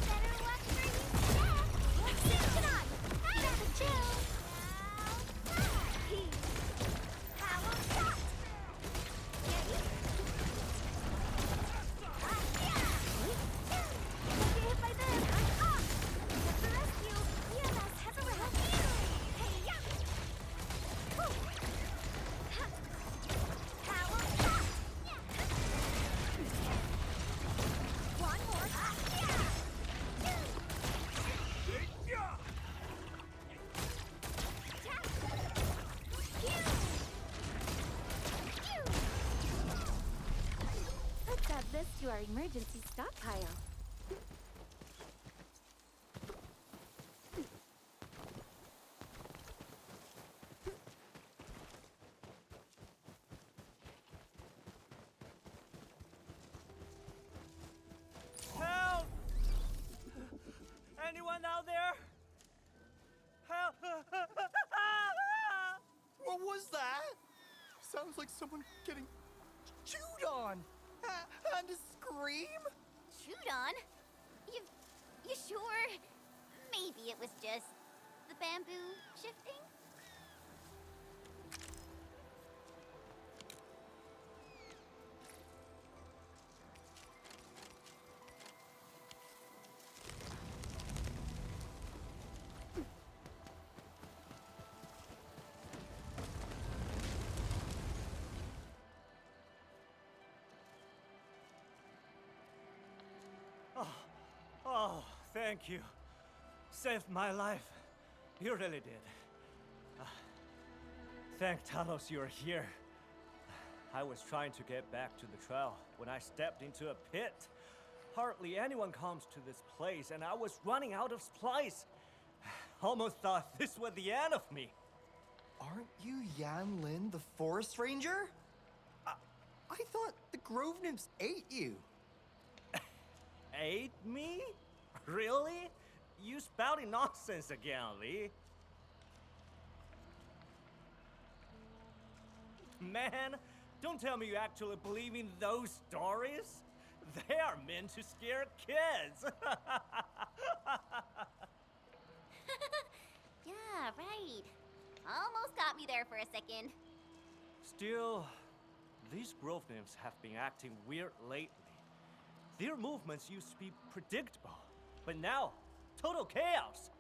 Better watch where you step! Come on! Get up and chill! Power shot! Don't get hit by them. I'm off. Get the rescue. EMS has arrived. Hey-ya! Whew. Ha. Power shot. One more. Let's add this to our emergency stockpile. Help! Anyone out there? Help! What was that? Sounds like someone getting chewed on. And a scream? Chewed on? You sure? Maybe it was just the bamboo shifting? Oh, thank you. Saved my life. You really did. Thank Talos you're here. I was trying to get back to the trail when I stepped into a pit. Hardly anyone comes to this place, and I was running out of supplies. Almost thought this was the end of me. Aren't you Yan Lin, the forest ranger? I thought the grove nymphs ate you. Ate me? Really? You spouting nonsense again, Lee. Man, don't tell me you actually believe in those stories. They are meant to scare kids. Yeah, right. Almost got me there for a second. Still, these grove nymphs have been acting weird lately. Their movements used to be predictable, but now, total chaos.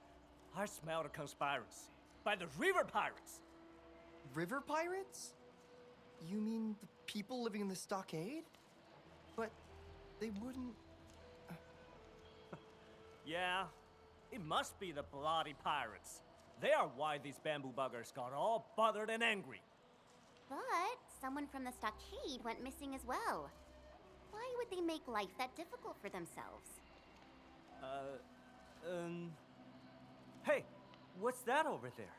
I smell a conspiracy by the river pirates. River pirates? You mean the people living in the stockade? But they wouldn't... Yeah, it must be the bloody pirates. They are why these bamboo buggers got all bothered and angry. But someone from the stockade went missing as well. Why would they make life that difficult for themselves? Hey, what's that over there?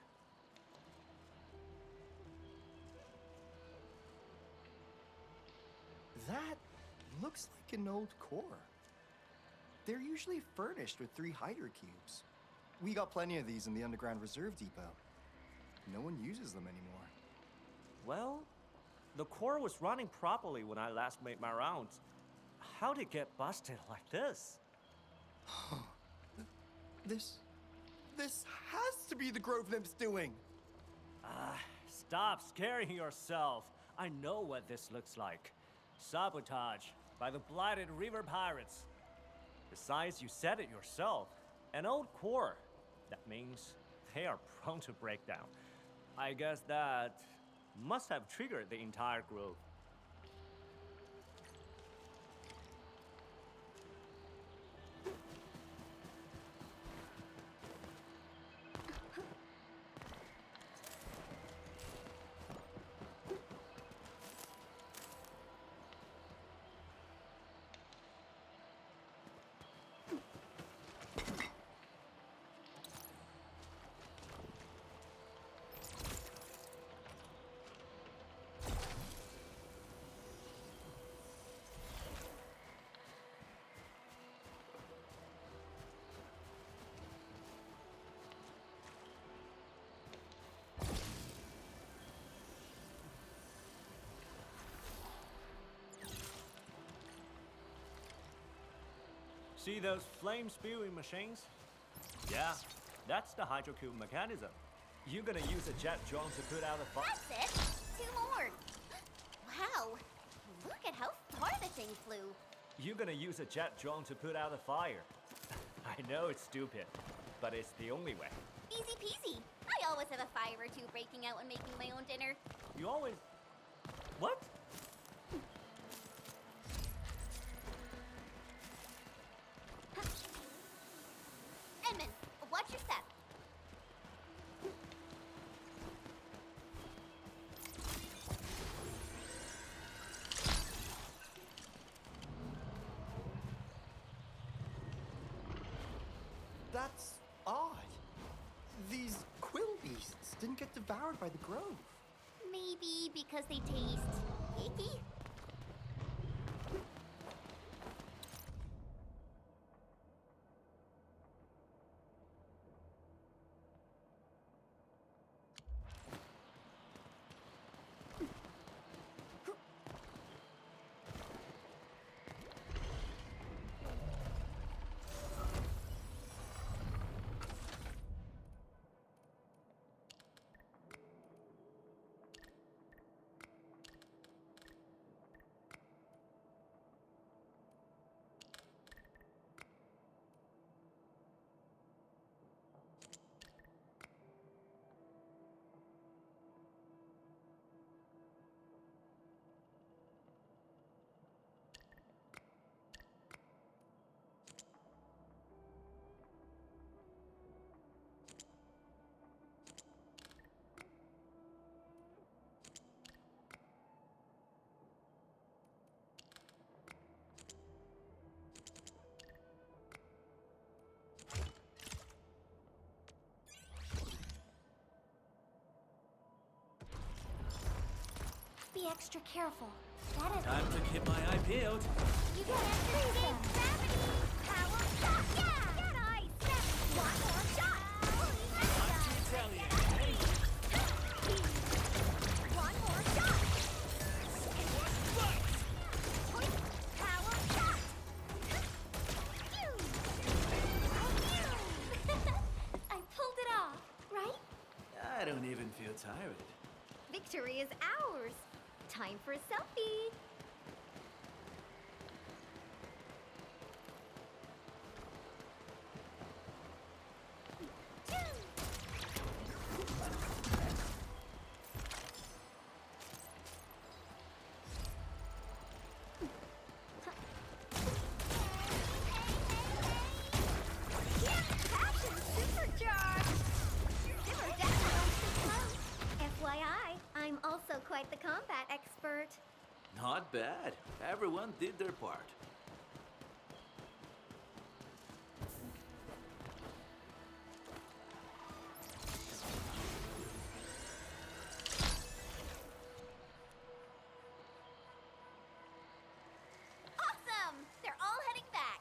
That looks like an old core. They're usually furnished with 3 hider cubes. We got plenty of these in the underground reserve depot. No one uses them anymore. Well, the core was running properly when I last made my rounds. How'd it get busted like this? This has to be the grove nymphs doing. Stop scaring yourself. I know what this looks like. Sabotage by the blighted river pirates. Besides, you said it yourself. An old core. That means they are prone to break down. I guess that must have triggered the entire grove. See those flame spewing machines? Yeah, that's the hydrocube mechanism. You're gonna use a jet drone to put out a fire. That's it! 2 more! Wow! Look at how far the thing flew! You're gonna use a jet drone to put out a fire. I know it's stupid, but it's the only way. Easy peasy! I always have a fire or two breaking out when making my own dinner. You always... What? Edmund, watch your step. That's odd. These quill beasts didn't get devoured by the grove. Maybe because they taste icky? Be extra careful. That is... Time to keep my eye peeled. You can't freeze them. Gravity! Power shot! Yeah! Get ice! One more shot! One more shot! Power shot! I pulled it off, right? I don't even feel tired. Victory is ours! Time for a selfie! FYI, I'm also quite the combat expert. Not bad. Everyone did their part. Awesome! They're all heading back.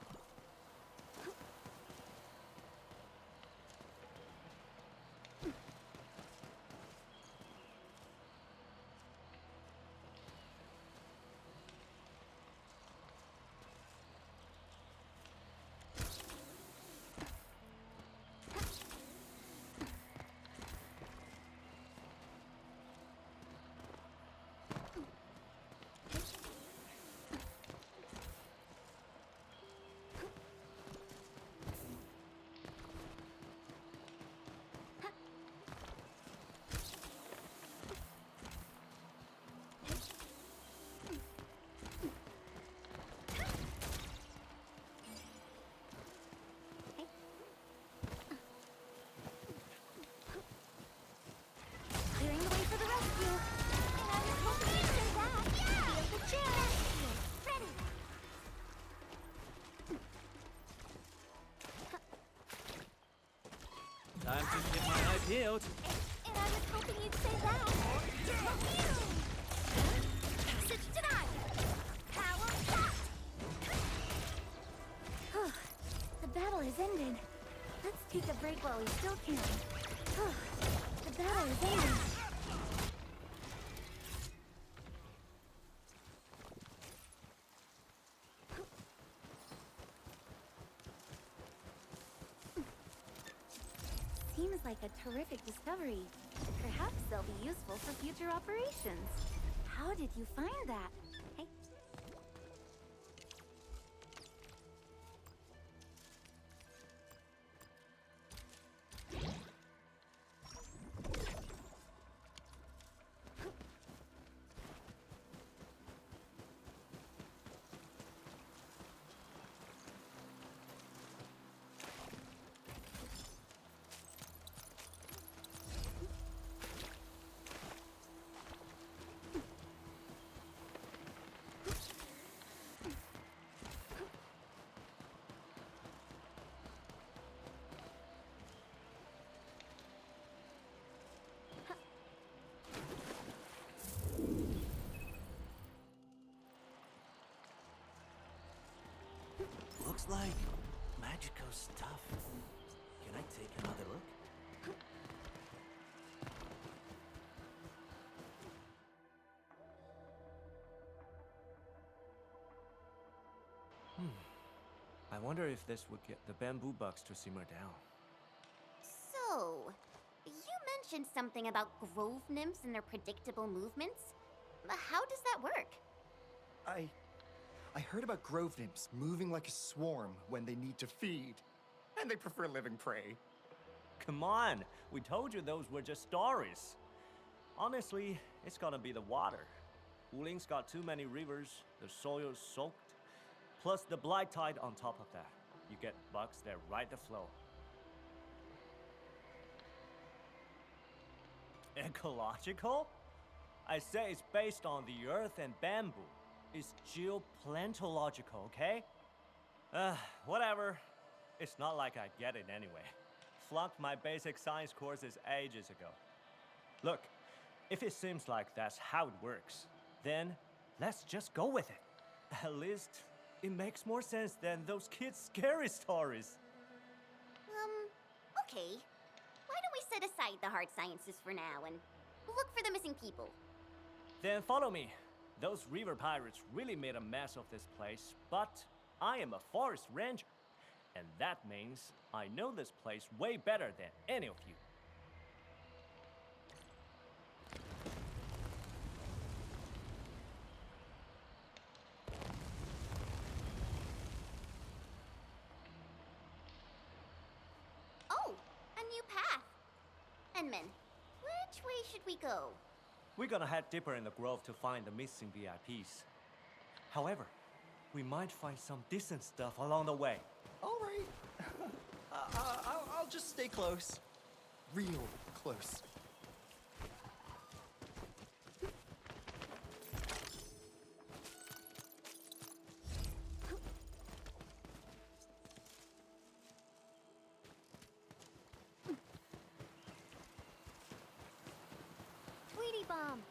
Time to get my eye peeled. And I was hoping you'd say that. Passage denied. Power blocked. The battle has ended. Let's take a break while we still can. The battle is ended. Seems like a terrific discovery. Perhaps they'll be useful for future operations. How did you find that? Hey. Looks like magical stuff. Can I take another look? I wonder if this would get the bamboo bugs to simmer down. So, you mentioned something about grove nymphs and their predictable movements. How does that work? I heard about grove nymphs moving like a swarm when they need to feed. And they prefer living prey. Come on, we told you those were just stories. Honestly, it's gonna be the water. Wuling's got too many rivers, the soil's soaked, plus the blight tide on top of that. You get bugs that ride the flow. Ecological? I say it's based on the earth and bamboo. It's geoplantological, okay? Whatever. It's not like I get it anyway. Flunked my basic science courses ages ago. Look, if it seems like that's how it works, then let's just go with it. At least it makes more sense than those kids' scary stories. Okay. Why don't we set aside the hard sciences for now and look for the missing people? Then follow me. Those river pirates really made a mess of this place, but I am a forest ranger. And that means I know this place way better than any of you. Oh, a new path. Enman, which way should we go? We're gonna head deeper in the grove to find the missing VIPs. However, we might find some decent stuff along the way. All right. I'll just stay close. Real close. Tweety Bomb,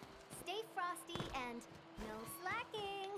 stay frosty and no slacking.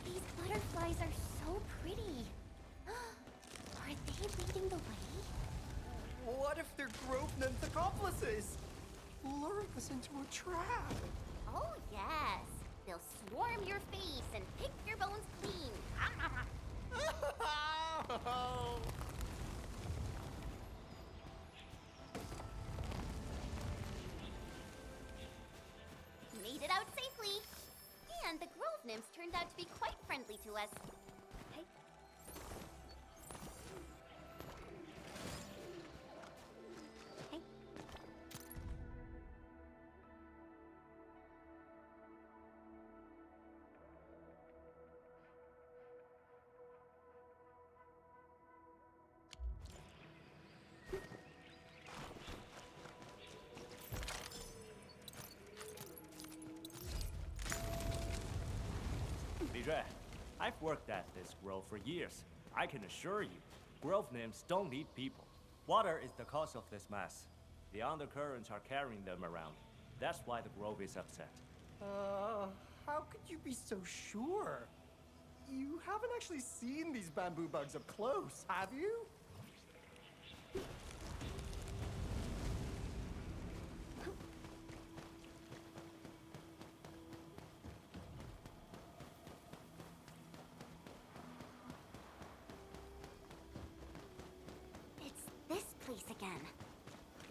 These butterflies are so pretty. Are they leading the way? What if they're grove nymph accomplices? Luring us into a trap. Oh, yes. They'll swarm your face and pick your bones clean. Made it out safely. And the grove nymphs turned out to be quite friendly to us. Hey. Yue, I've worked at this grove for years. I can assure you, grove nymphs don't need people. Water is the cause of this mess. The undercurrents are carrying them around. That's why the grove is upset. How could you be so sure? You haven't actually seen these bamboo bugs up close, have you? It's this place again.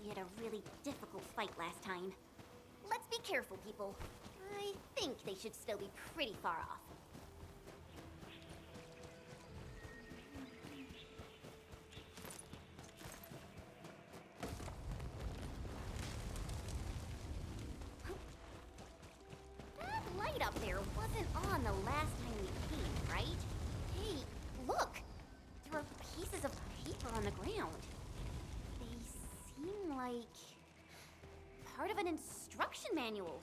We had a really difficult fight last time. Let's be careful, people. I think they should still be pretty far off. That light up there wasn't on the last time we came, right? Hey, look! There are pieces of paper on the ground. They seem like part of an instruction manual.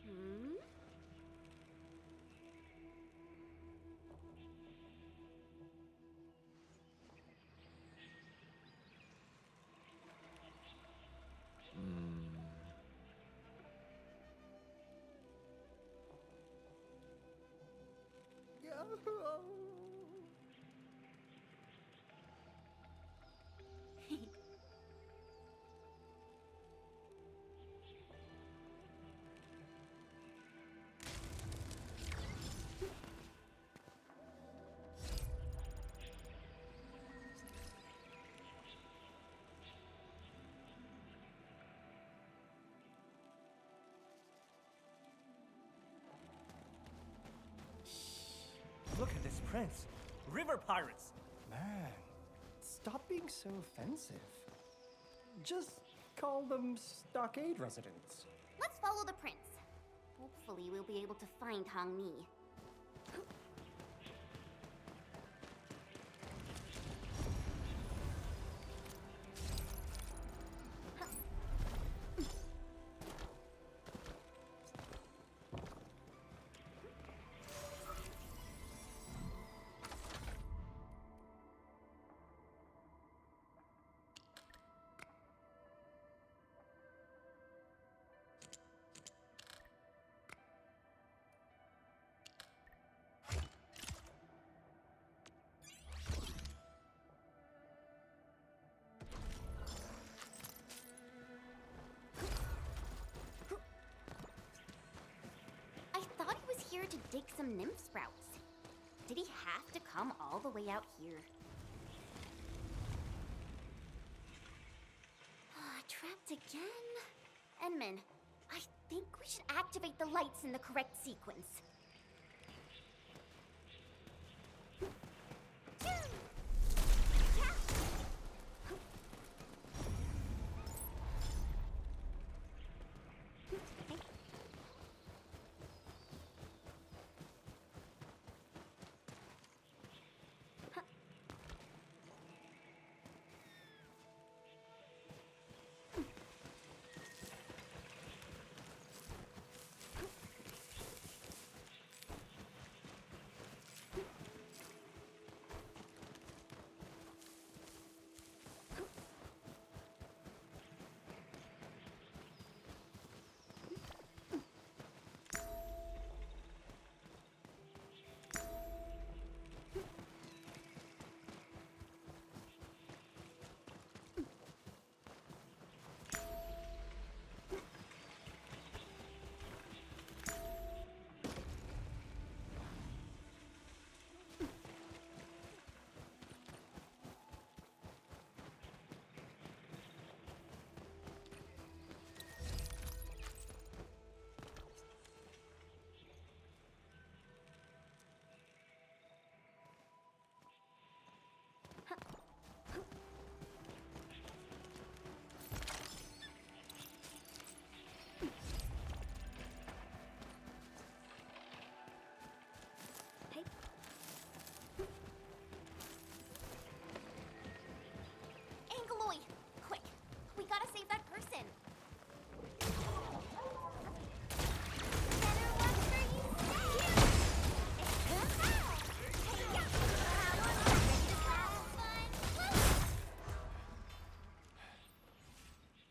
Hmm? Look at this prince. River pirates. Man, stop being so offensive. Just call them stockade residents. Let's follow the prince. Hopefully we'll be able to find Hong Mi. I thought he was here to dig some nymph sprouts. Did he have to come all the way out here? Trapped again? Enman, I think we should activate the lights in the correct sequence.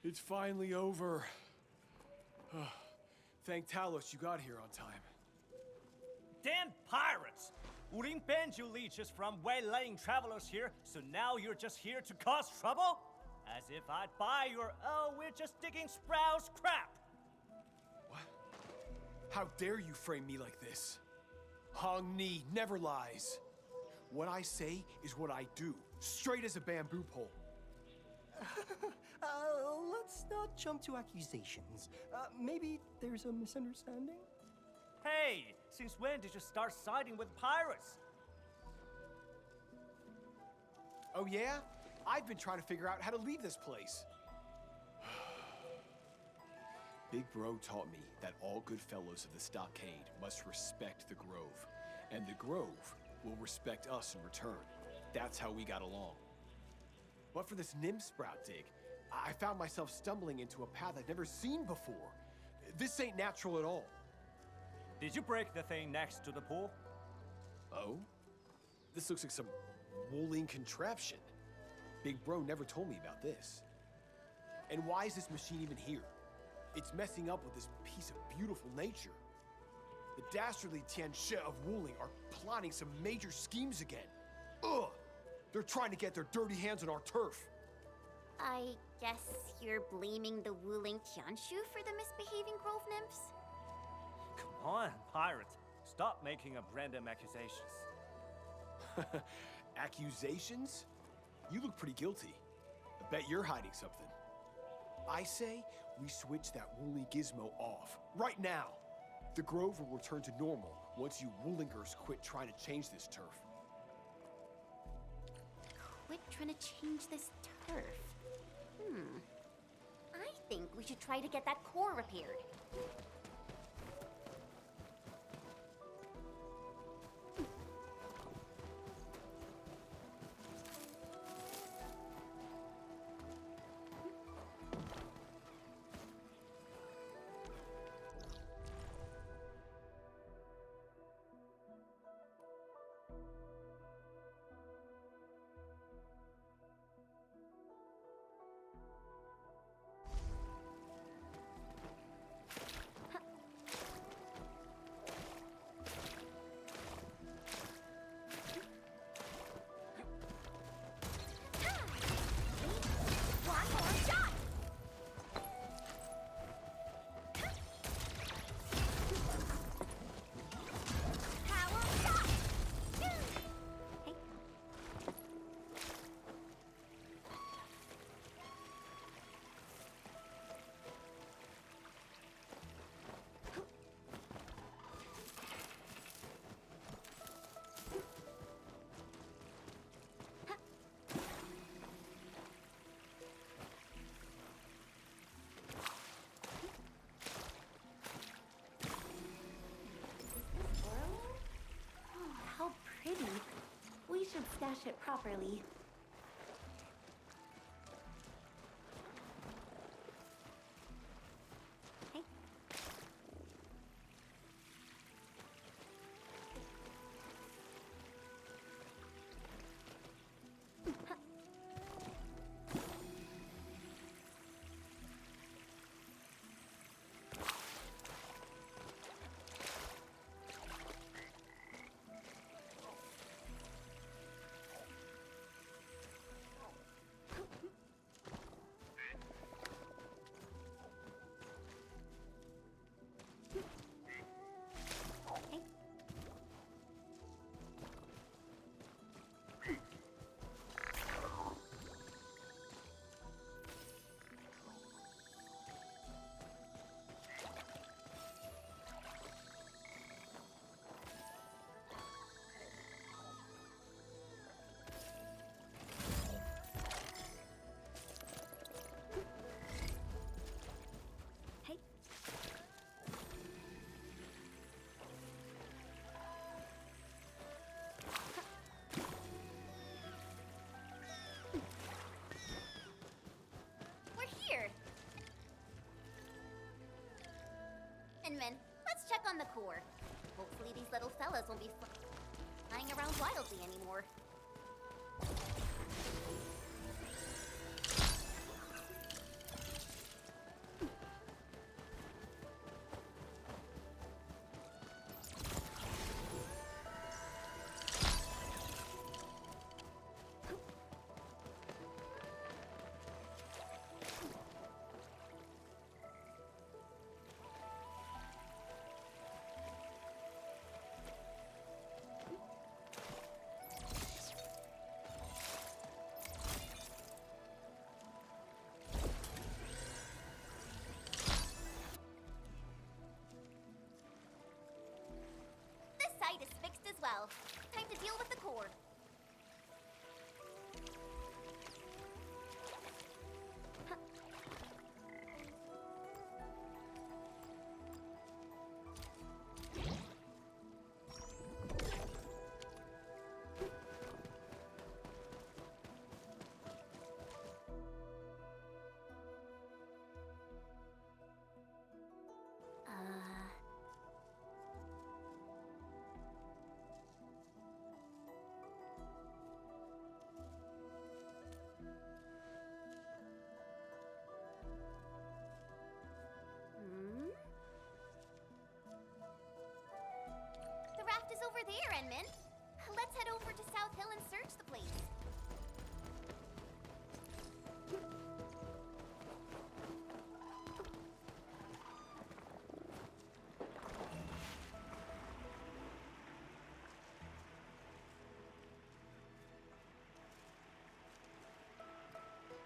It's finally over. Thank Talos you got here on time. Damn pirates! Wuling banned you leeches from waylaying travelers here, so now you're just here to cause trouble? As if I'd buy your, oh, we're just digging sprouts crap! What? How dare you frame me like this? Hong Ni never lies. What I say is what I do, straight as a bamboo pole. Let's not jump to accusations. Maybe there's a misunderstanding? Hey, since when did you start siding with pirates? Oh yeah? I've been trying to figure out how to leave this place. Big Bro taught me that all good fellows of the stockade must respect the Grove, and the Grove will respect us in return. That's how we got along. But for this nymph sprout dig, I found myself stumbling into a path I'd never seen before. This ain't natural at all. Did you break the thing next to the pool? Oh? This looks like some Wuling contraption. Big Bro never told me about this. And why is this machine even here? It's messing up with this piece of beautiful nature. The dastardly Tianshi of Wuling are plotting some major schemes again. Ugh! They're trying to get their dirty hands on our turf. I guess you're blaming the Wuling Tianshu for the misbehaving grove nymphs? Come on, pirates. Stop making up random accusations. Accusations? You look pretty guilty. I bet you're hiding something. I say we switch that Wuling gizmo off, right now. The Grove will return to normal once you Wulingers quit trying to change this turf. Quit trying to change this turf. I think we should try to get that core repaired. We should stash it properly. Hey. Inman, let's check on the core. Hopefully these little fellas won't be flying around wildly anymore.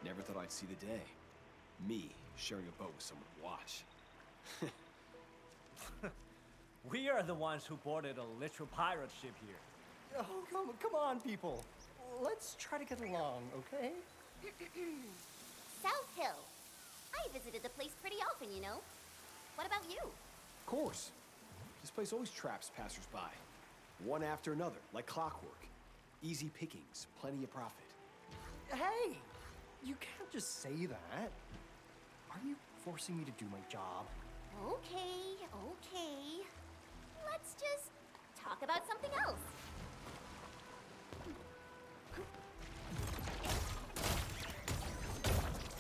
Never thought I'd see the day. Me sharing a boat with someone to watch. We are the ones who boarded a literal pirate ship here. Oh, come on, people. Let's try to get along, okay? South Hill. I visited the place pretty often, you know. What about you? Of course. This place always traps passersby. One after another, like clockwork. Easy pickings, plenty of profit. Hey! You can't just say that. Are you forcing me to do my job? Okay, okay. Let's just talk about something else.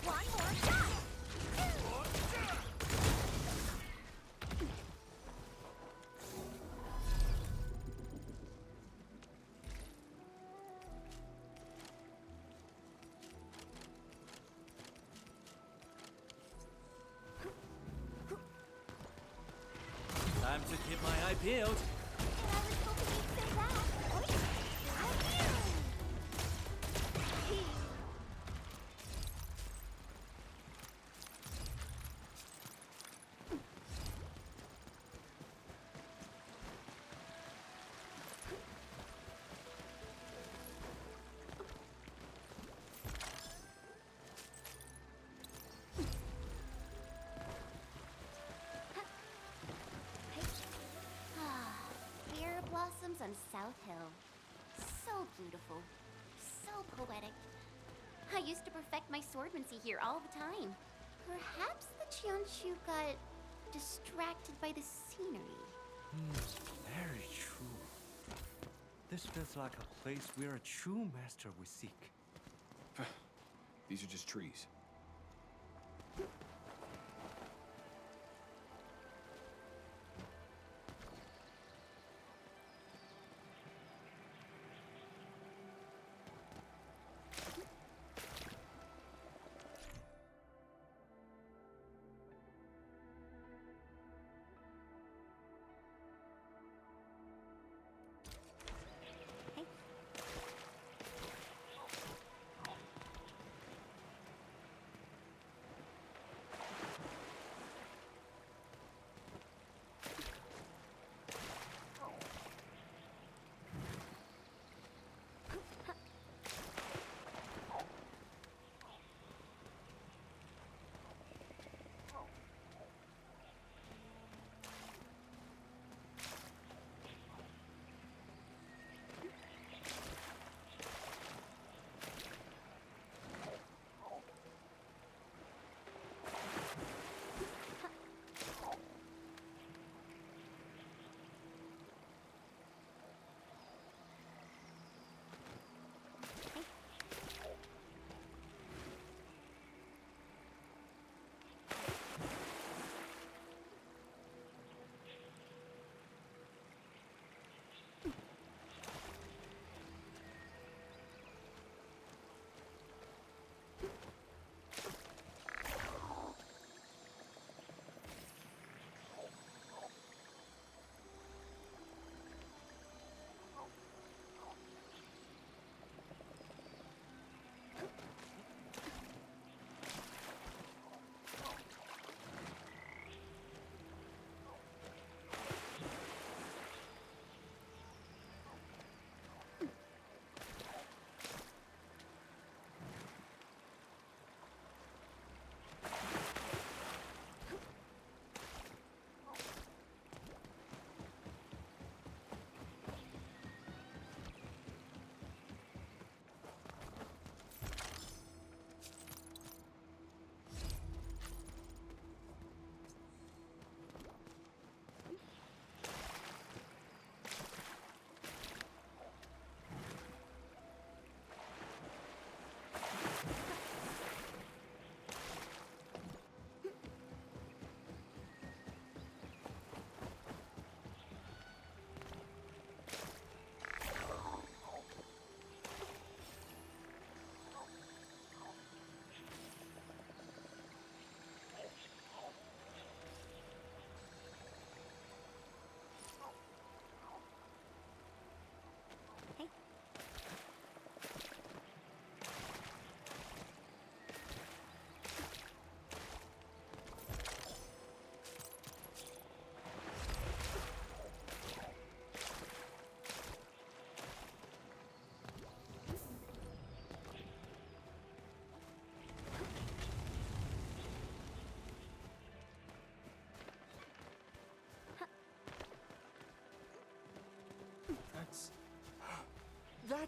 One more shot! Time to keep my eye peeled. And I was hoping you'd say that. Pear blossoms on South Hill. So beautiful. So poetic. I used to perfect my swordmancy here all the time. Perhaps the Jianshu got distracted by the scenery. Very true. This feels like a place where a true master would seek. These are just trees.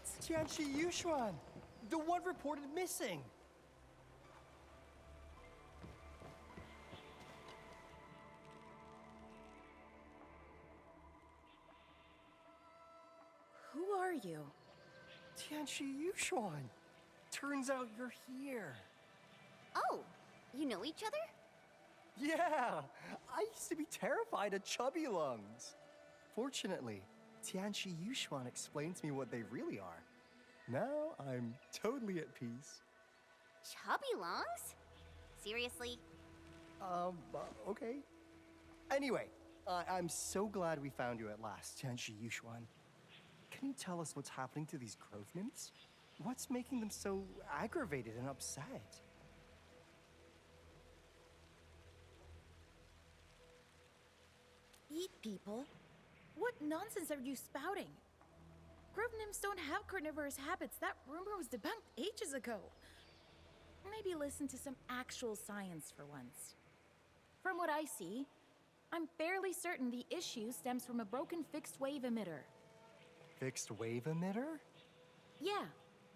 It's Tianchi Yushuan, the one reported missing. Who are you? Tianchi Yushuan. Turns out you're here. Oh, you know each other? Yeah, I used to be terrified of chubby lungs. Fortunately, Tianchi Yushuan explained to me what they really are. Now I'm totally at peace. Chubby lungs? Seriously? Okay. Anyway, I'm so glad we found you at last, Tianchi Yushuan. Can you tell us what's happening to these grove nymphs? What's making them so aggravated and upset? Eat people? What nonsense are you spouting? Grove nymphs don't have carnivorous habits. That rumor was debunked ages ago. Maybe listen to some actual science for once. From what I see, I'm fairly certain the issue stems from a broken fixed-wave emitter. Fixed-wave emitter? Yeah.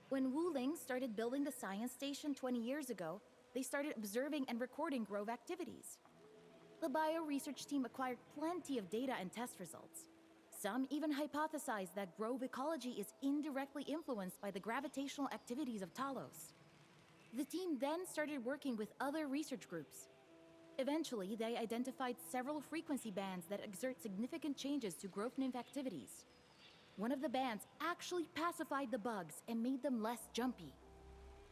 When Wuling started building the science station 20 years ago, they started observing and recording grove activities. The bio-research team acquired plenty of data and test results. Some even hypothesized that grove ecology is indirectly influenced by the gravitational activities of Talos. The team then started working with other research groups. Eventually, they identified several frequency bands that exert significant changes to grove nymph activities. One of the bands actually pacified the bugs and made them less jumpy.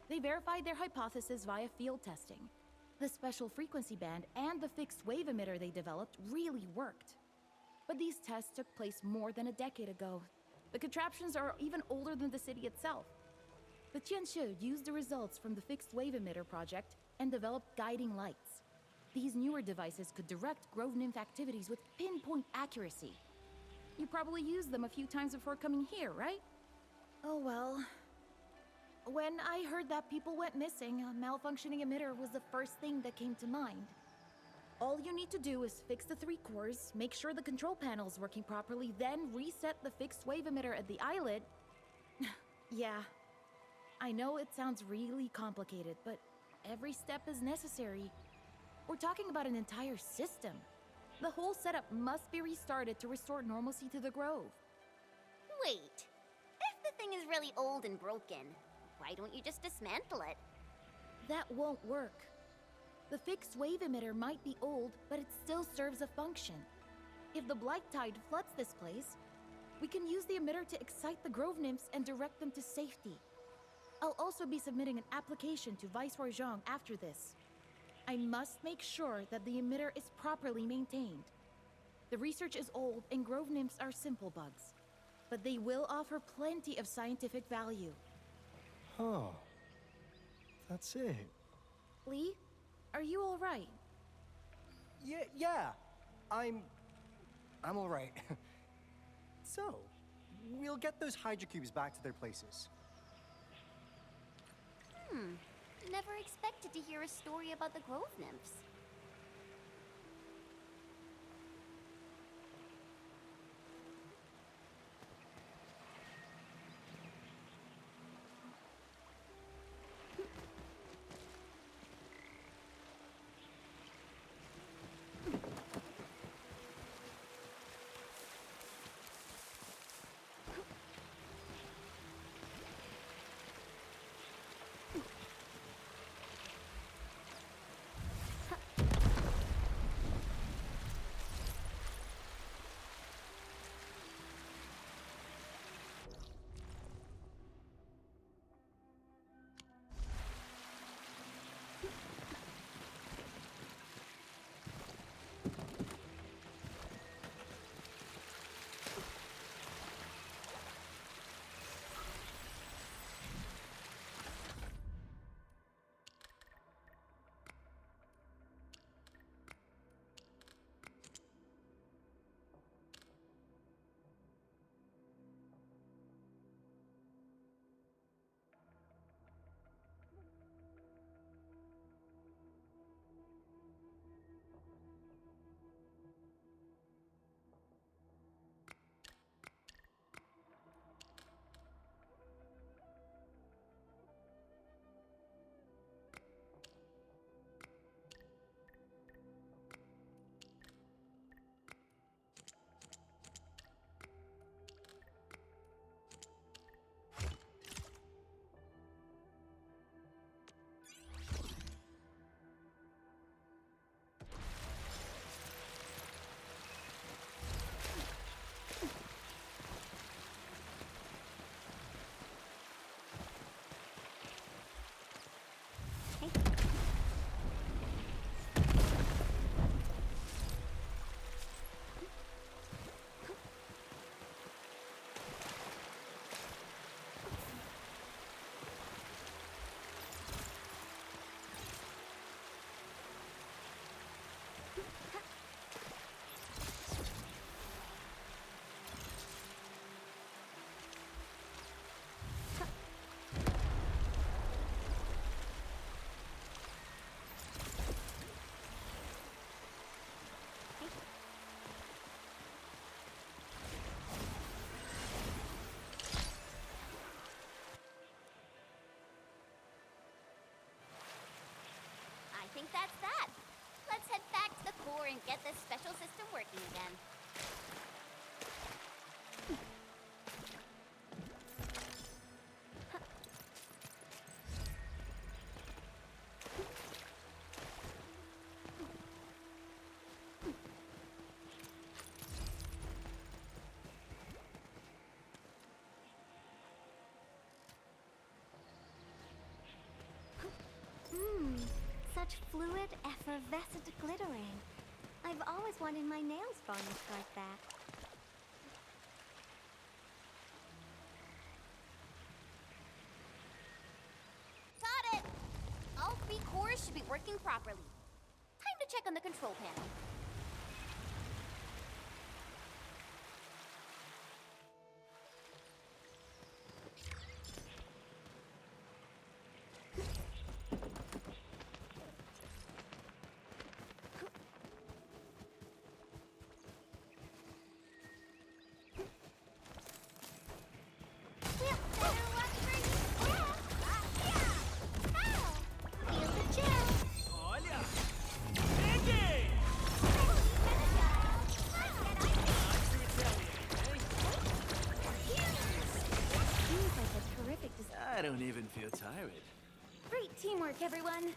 They verified their hypothesis via field testing. The special frequency band and the fixed wave emitter they developed really worked. But these tests took place more than a decade ago. The contraptions are even older than the city itself. The Tianshi used the results from the fixed wave emitter project and developed guiding lights. These newer devices could direct grove nymph activities with pinpoint accuracy. You probably used them a few times before coming here, right? Oh well. When I heard that people went missing, a malfunctioning emitter was the first thing that came to mind. All you need to do is fix the 3 cores, make sure the control panel's working properly, then reset the fixed wave emitter at the islet. Yeah, I know it sounds really complicated, but every step is necessary. We're talking about an entire system. The whole setup must be restarted to restore normalcy to the grove. Wait, if the thing is really old and broken, why don't you just dismantle it? That won't work. The fixed wave emitter might be old, but it still serves a function. If the blight tide floods this place, we can use the emitter to excite the grove nymphs and direct them to safety. I'll also be submitting an application to Viceroy Zhang after this. I must make sure that the emitter is properly maintained. The research is old and grove nymphs are simple bugs, but they will offer plenty of scientific value. Huh. That's it. Lee, are you all right? Yeah. I'm all right. So, we'll get those Hydra cubes back to their places. Never expected to hear a story about the grove nymphs. and get this special system working again. Such fluid, effervescent glittering. I've always wanted my nails varnished like that. Got it! All 3 cores should be working properly. Time to check on the control panel. I don't even feel tired. Great teamwork, everyone.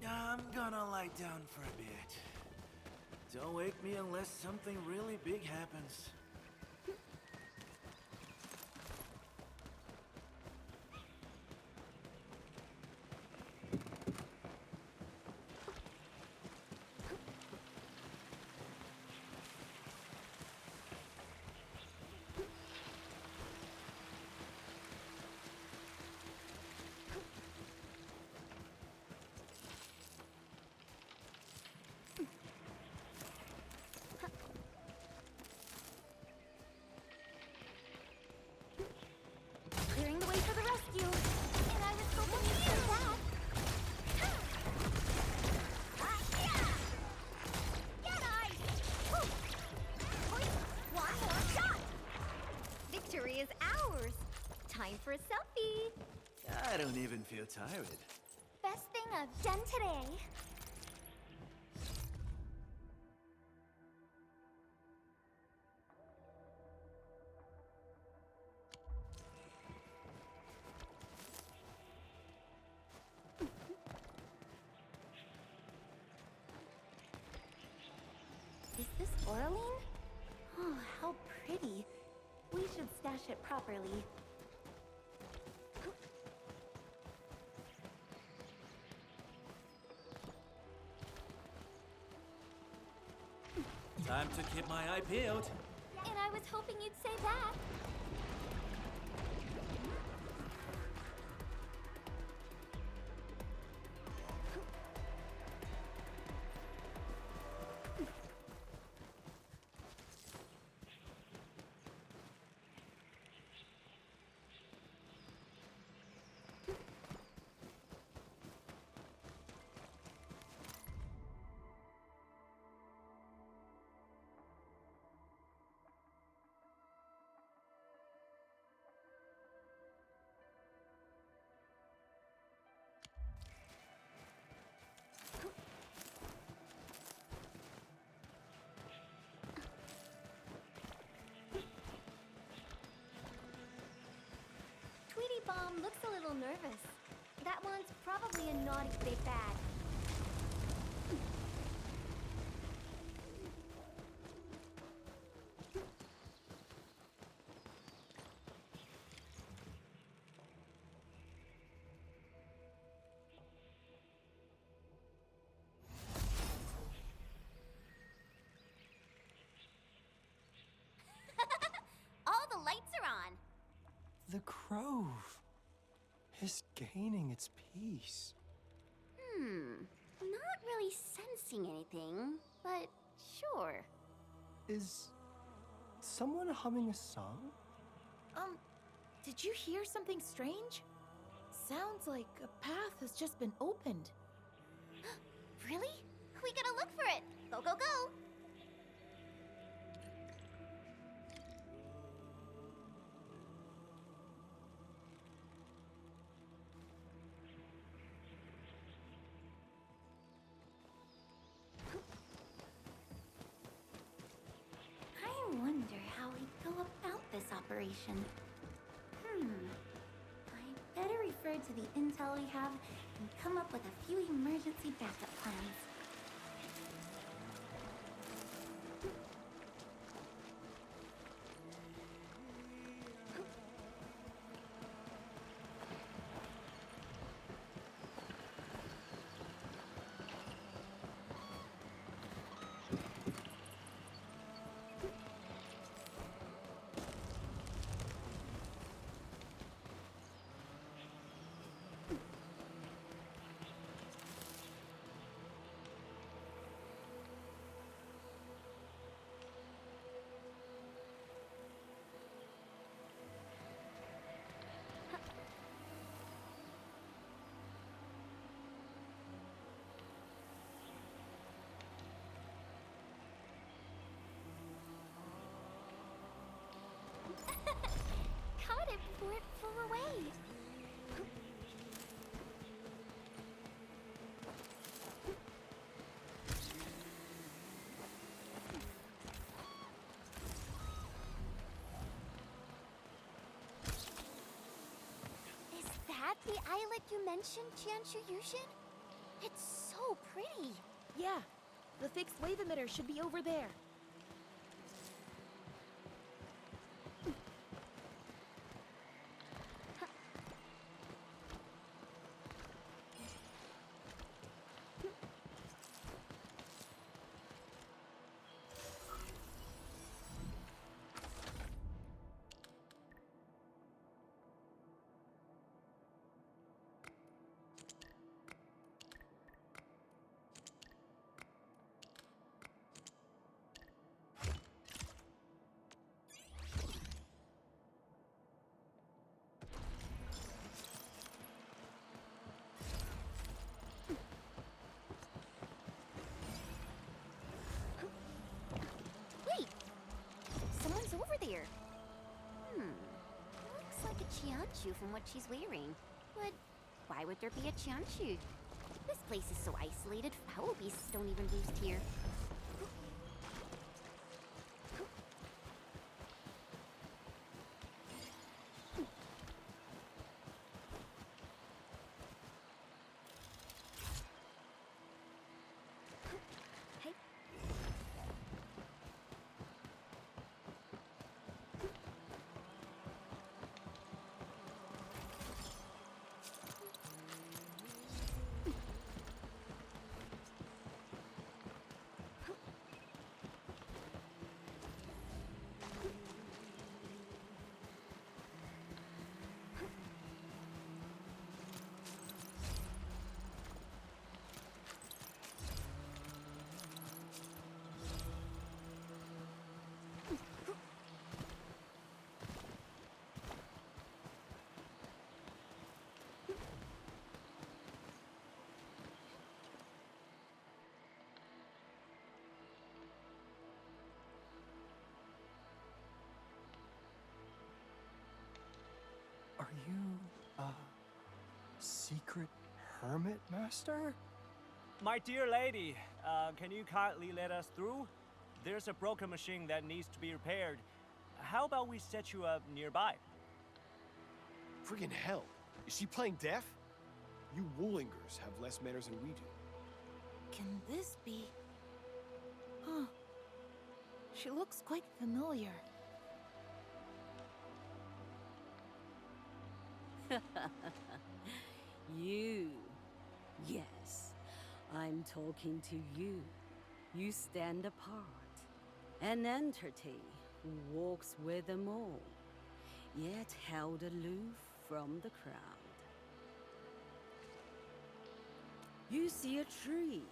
I'm gonna lie down for a bit. Don't wake me unless something really big happens. day is ours. Time for a selfie. I don't even feel tired. Best thing I've done today. Is this Oraline? Oh, how pretty. We should stash it properly. Time to keep my eye peeled. And I was hoping you'd say that. Tweety Bomb looks a little nervous. That one's probably a naughty big bad. All the lights are on. The Grove is gaining its peace. Not really sensing anything, but sure. Is someone humming a song? Did you hear something strange? Sounds like a path has just been opened. Really? We gotta look for it. Go, go, go. I wonder how we go about this operation. I better refer to the intel we have and come up with a few emergency backup plans. Caught it before it flew away. Is that the islet you mentioned, Qianshu Yushin? It's so pretty. Yeah, the fixed wave emitter should be over there. Qianchu from what she's wearing. But why would there be a Qianchu? This place is so isolated, foul beasts don't even roost here. Are you a secret hermit master? My dear lady, can you kindly let us through? There's a broken machine that needs to be repaired. How about we set you up nearby? Friggin' hell. Is she playing deaf? You Wulingers have less manners than we do. Can this be? Huh. She looks quite familiar. You. Yes, I'm talking to you. You stand apart. An entity who walks with them all, yet held aloof from the crowd. You see a tree.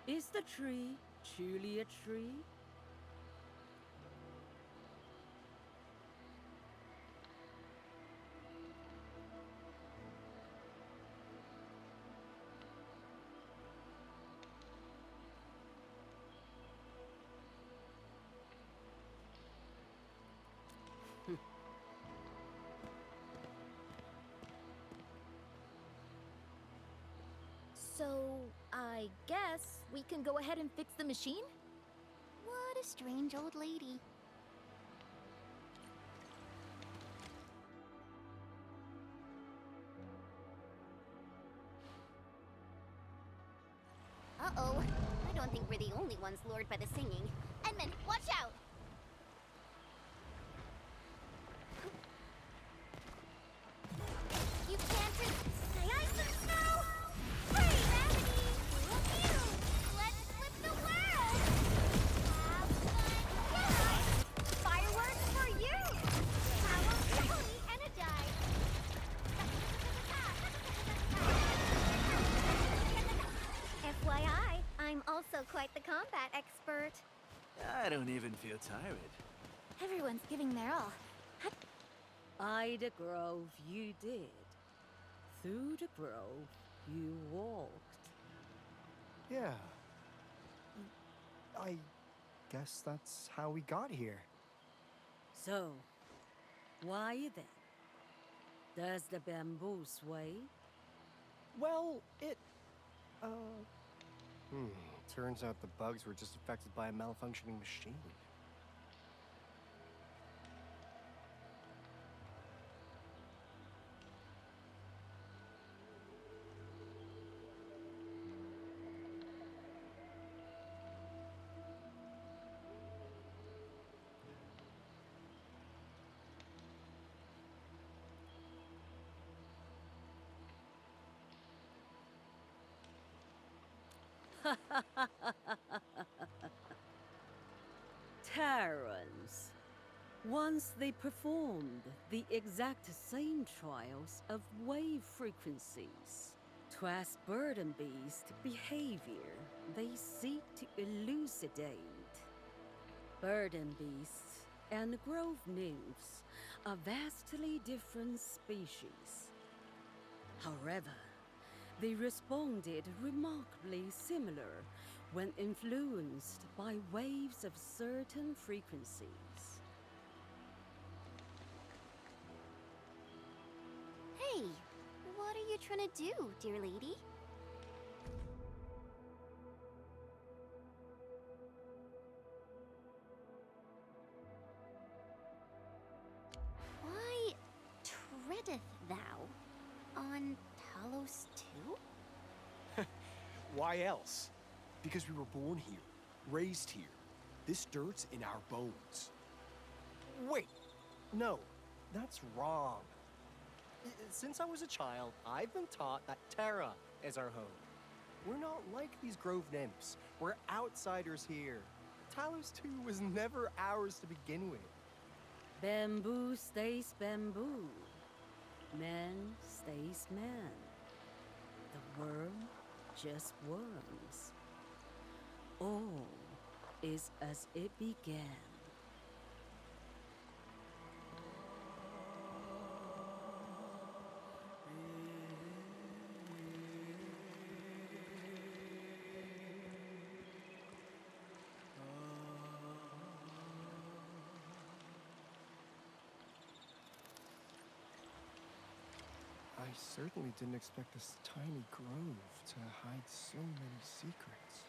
Is the tree truly a tree? So, I guess we can go ahead and fix the machine? What a strange old lady. Uh-oh. I don't think we're the only ones lured by the singing. Edmund, watch out! You can't just... Say ice and snow! Free gravity! Look you! Let's flip the world! Have fun! Yeah! Fireworks for you! Power fully energized! FYI, I'm also quite the combat expert. I don't even feel tired. Everyone's giving their all. Ida Grove you did. Through the grove you walked. Yeah. I guess that's how we got here. So, why then? Does the bamboo sway? Well, it... Turns out the bugs were just affected by a malfunctioning machine. Terrans. Once they performed the exact same trials of wave frequencies. 'Twas bird and beast behavior they seek to elucidate. Bird and beasts and grove nymphs are vastly different species. However, they responded remarkably similar when influenced by waves of certain frequencies. you trying to do, dear lady? Why treadeth thou on Talos too? Why else? Because we were born here, raised here. This dirt's in our bones. Wait, no, that's wrong. Since I was a child, I've been taught that Terra is our home. We're not like these grove nymphs. We're outsiders here. Talos 2 was never ours to begin with. Bamboo stays bamboo. Man stays man. The worm just worms. All is as it began. I certainly didn't expect this tiny grove to hide so many secrets.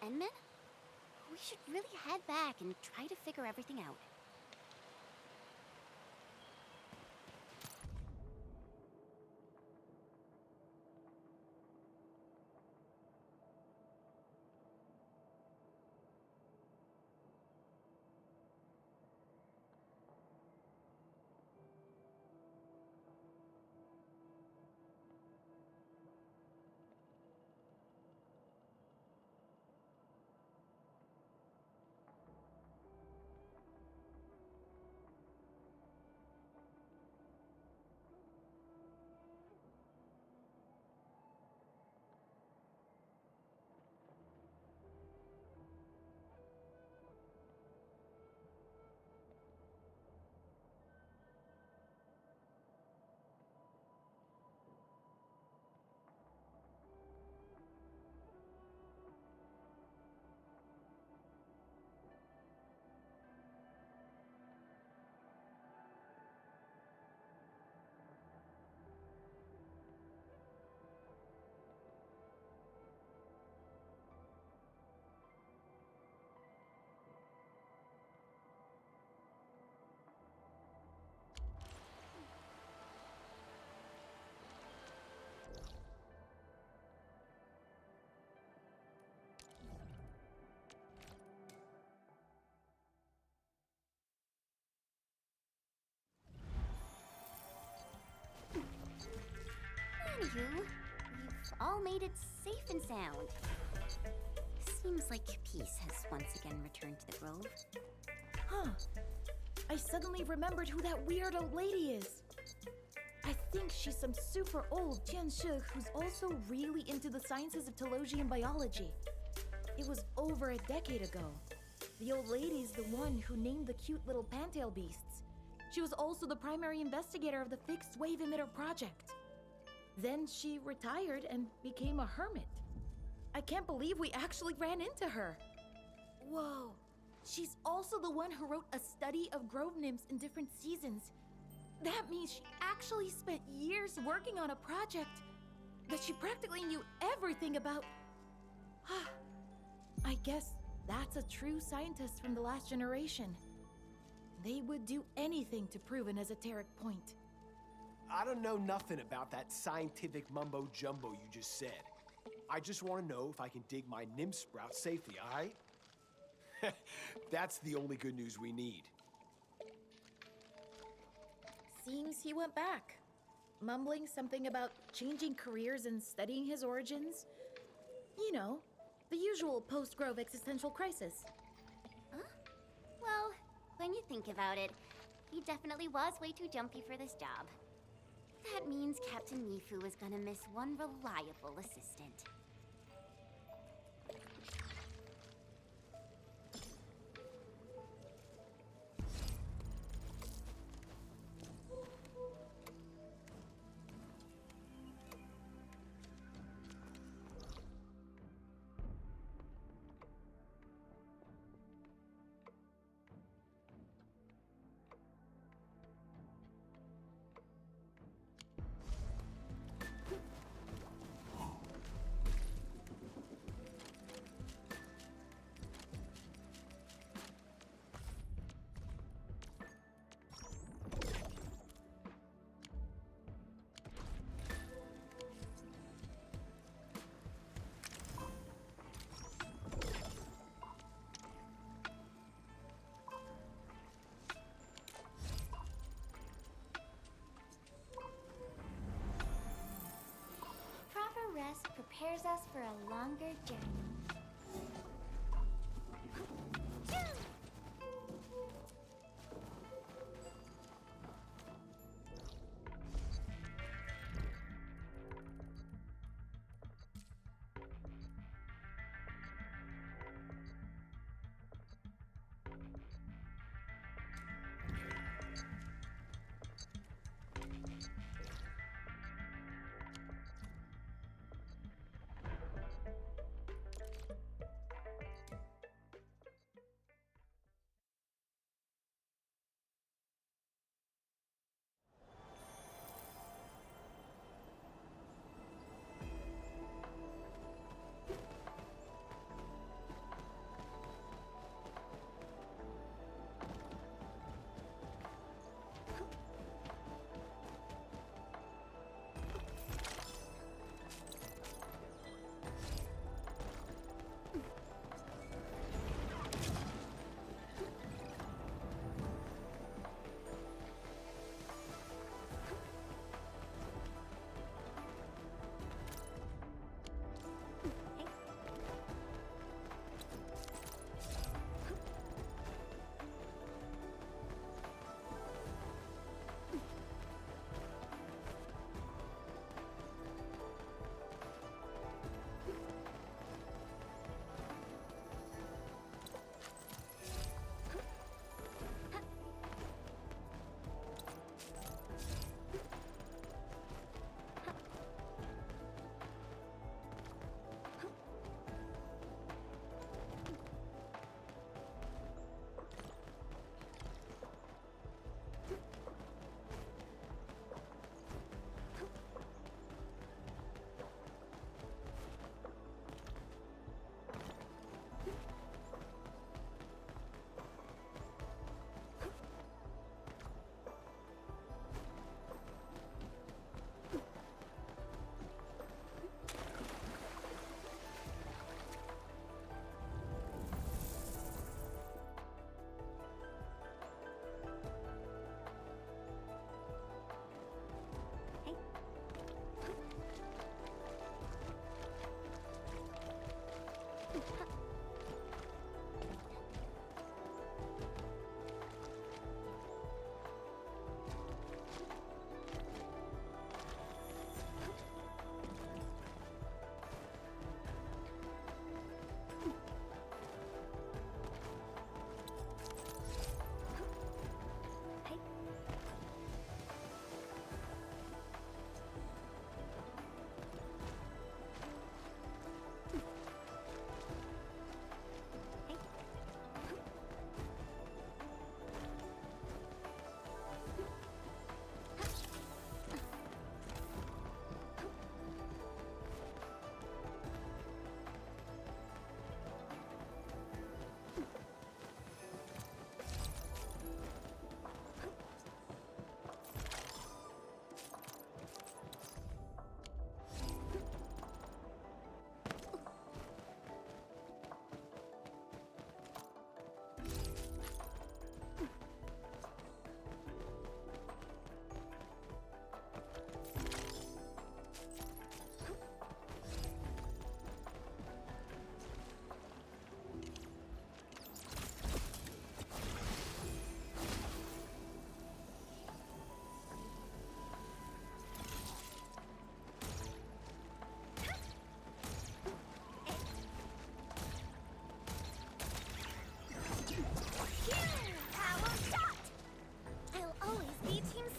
Enman? We should really head back and try to figure everything out. Anywho, we've all made it safe and sound. Seems like peace has once again returned to the grove. Huh. I suddenly remembered who that weird old lady is. I think she's some super old Tianshi who's also really into the sciences of teleology and biology. It was over a decade ago. The old lady's the one who named the cute little pantail beasts. She was also the primary investigator of the Fixed Wave Emitter project. Then she retired and became a hermit. I can't believe we actually ran into her. Whoa. She's also the one who wrote a study of grove nymphs in different seasons. That means she actually spent years working on a project that she practically knew everything about. I guess that's a true scientist from the last generation. They would do anything to prove an esoteric point. I don't know nothing about that scientific mumbo-jumbo you just said. I just want to know if I can dig my nymph sprout safely, all right? That's the only good news we need. Seems he went back, mumbling something about changing careers and studying his origins. You know, the usual post-Grove existential crisis. Huh? Well, when you think about it, he definitely was way too jumpy for this job. That means Captain Mifu is gonna miss one reliable assistant. prepares us for a longer journey.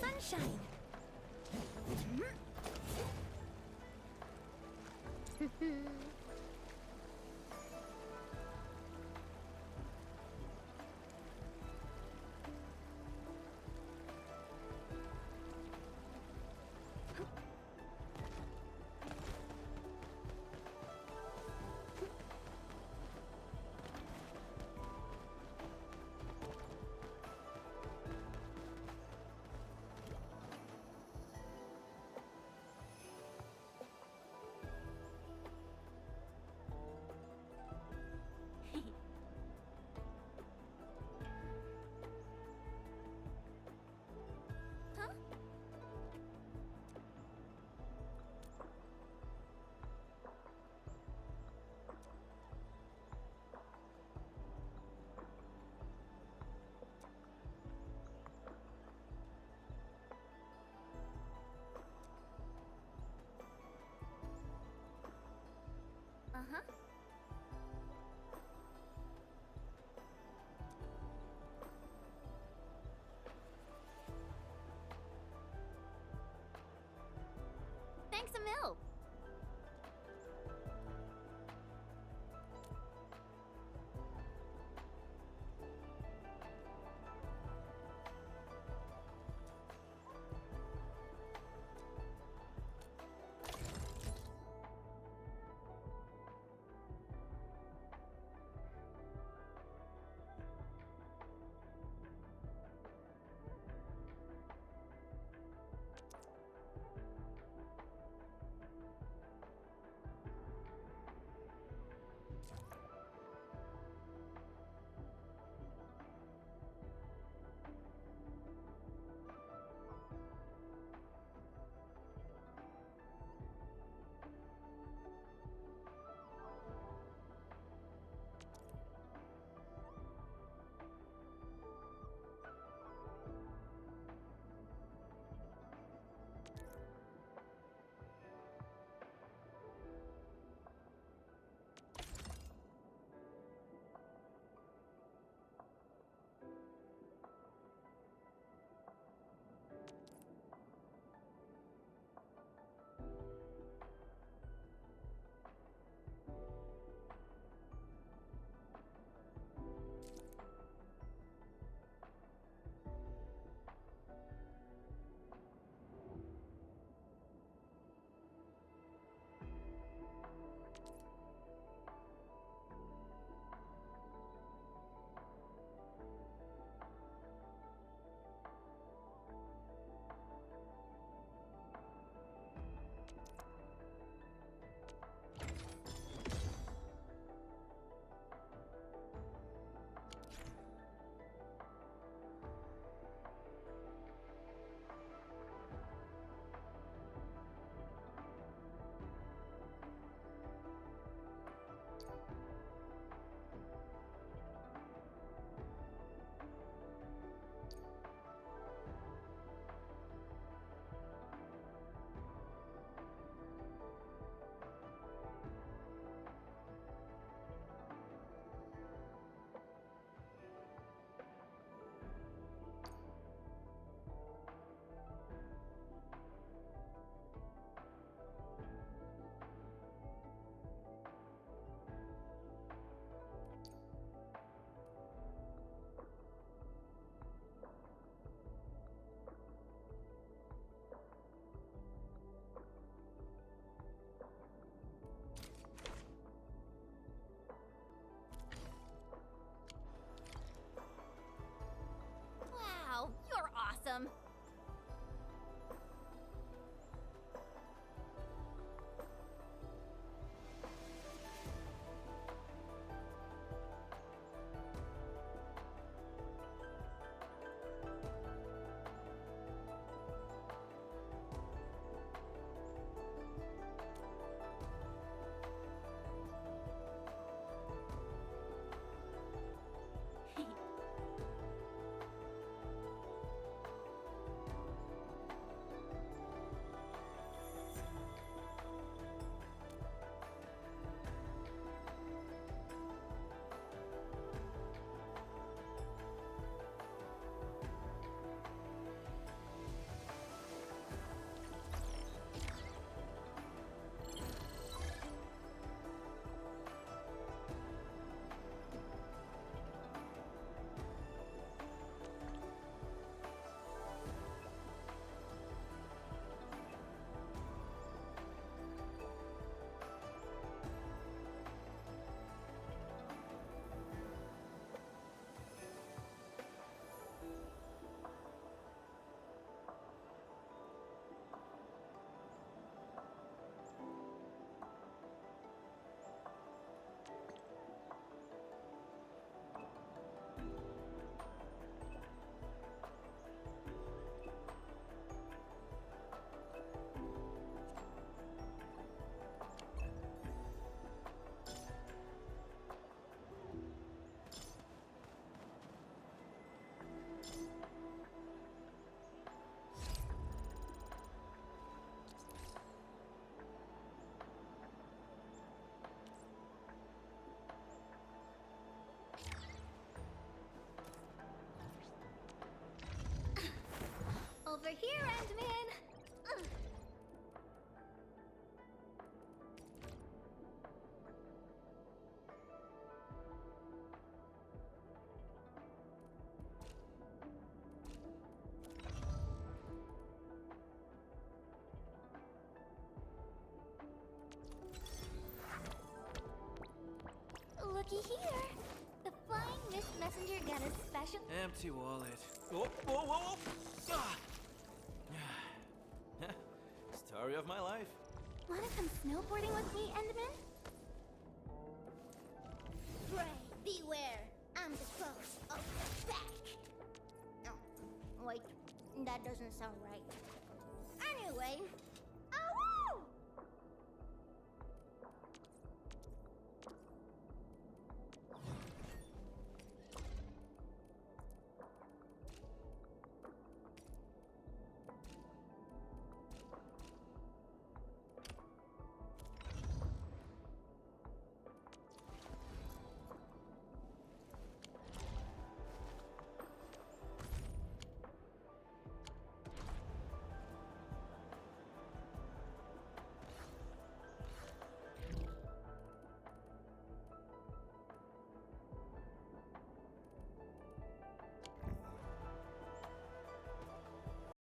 Sunshine. Uh-huh. Thanks a mil. here, Ant-Man! Ugh. Looky here. The Flying Mist Messenger got a special... Empty wallet. Whoa, whoa, whoa, whoa! Ah! Story of my life. Wanna come snowboarding with me, Enderman? Pray, beware. I'm the close of the back. Oh, wait, that doesn't sound right. Anyway,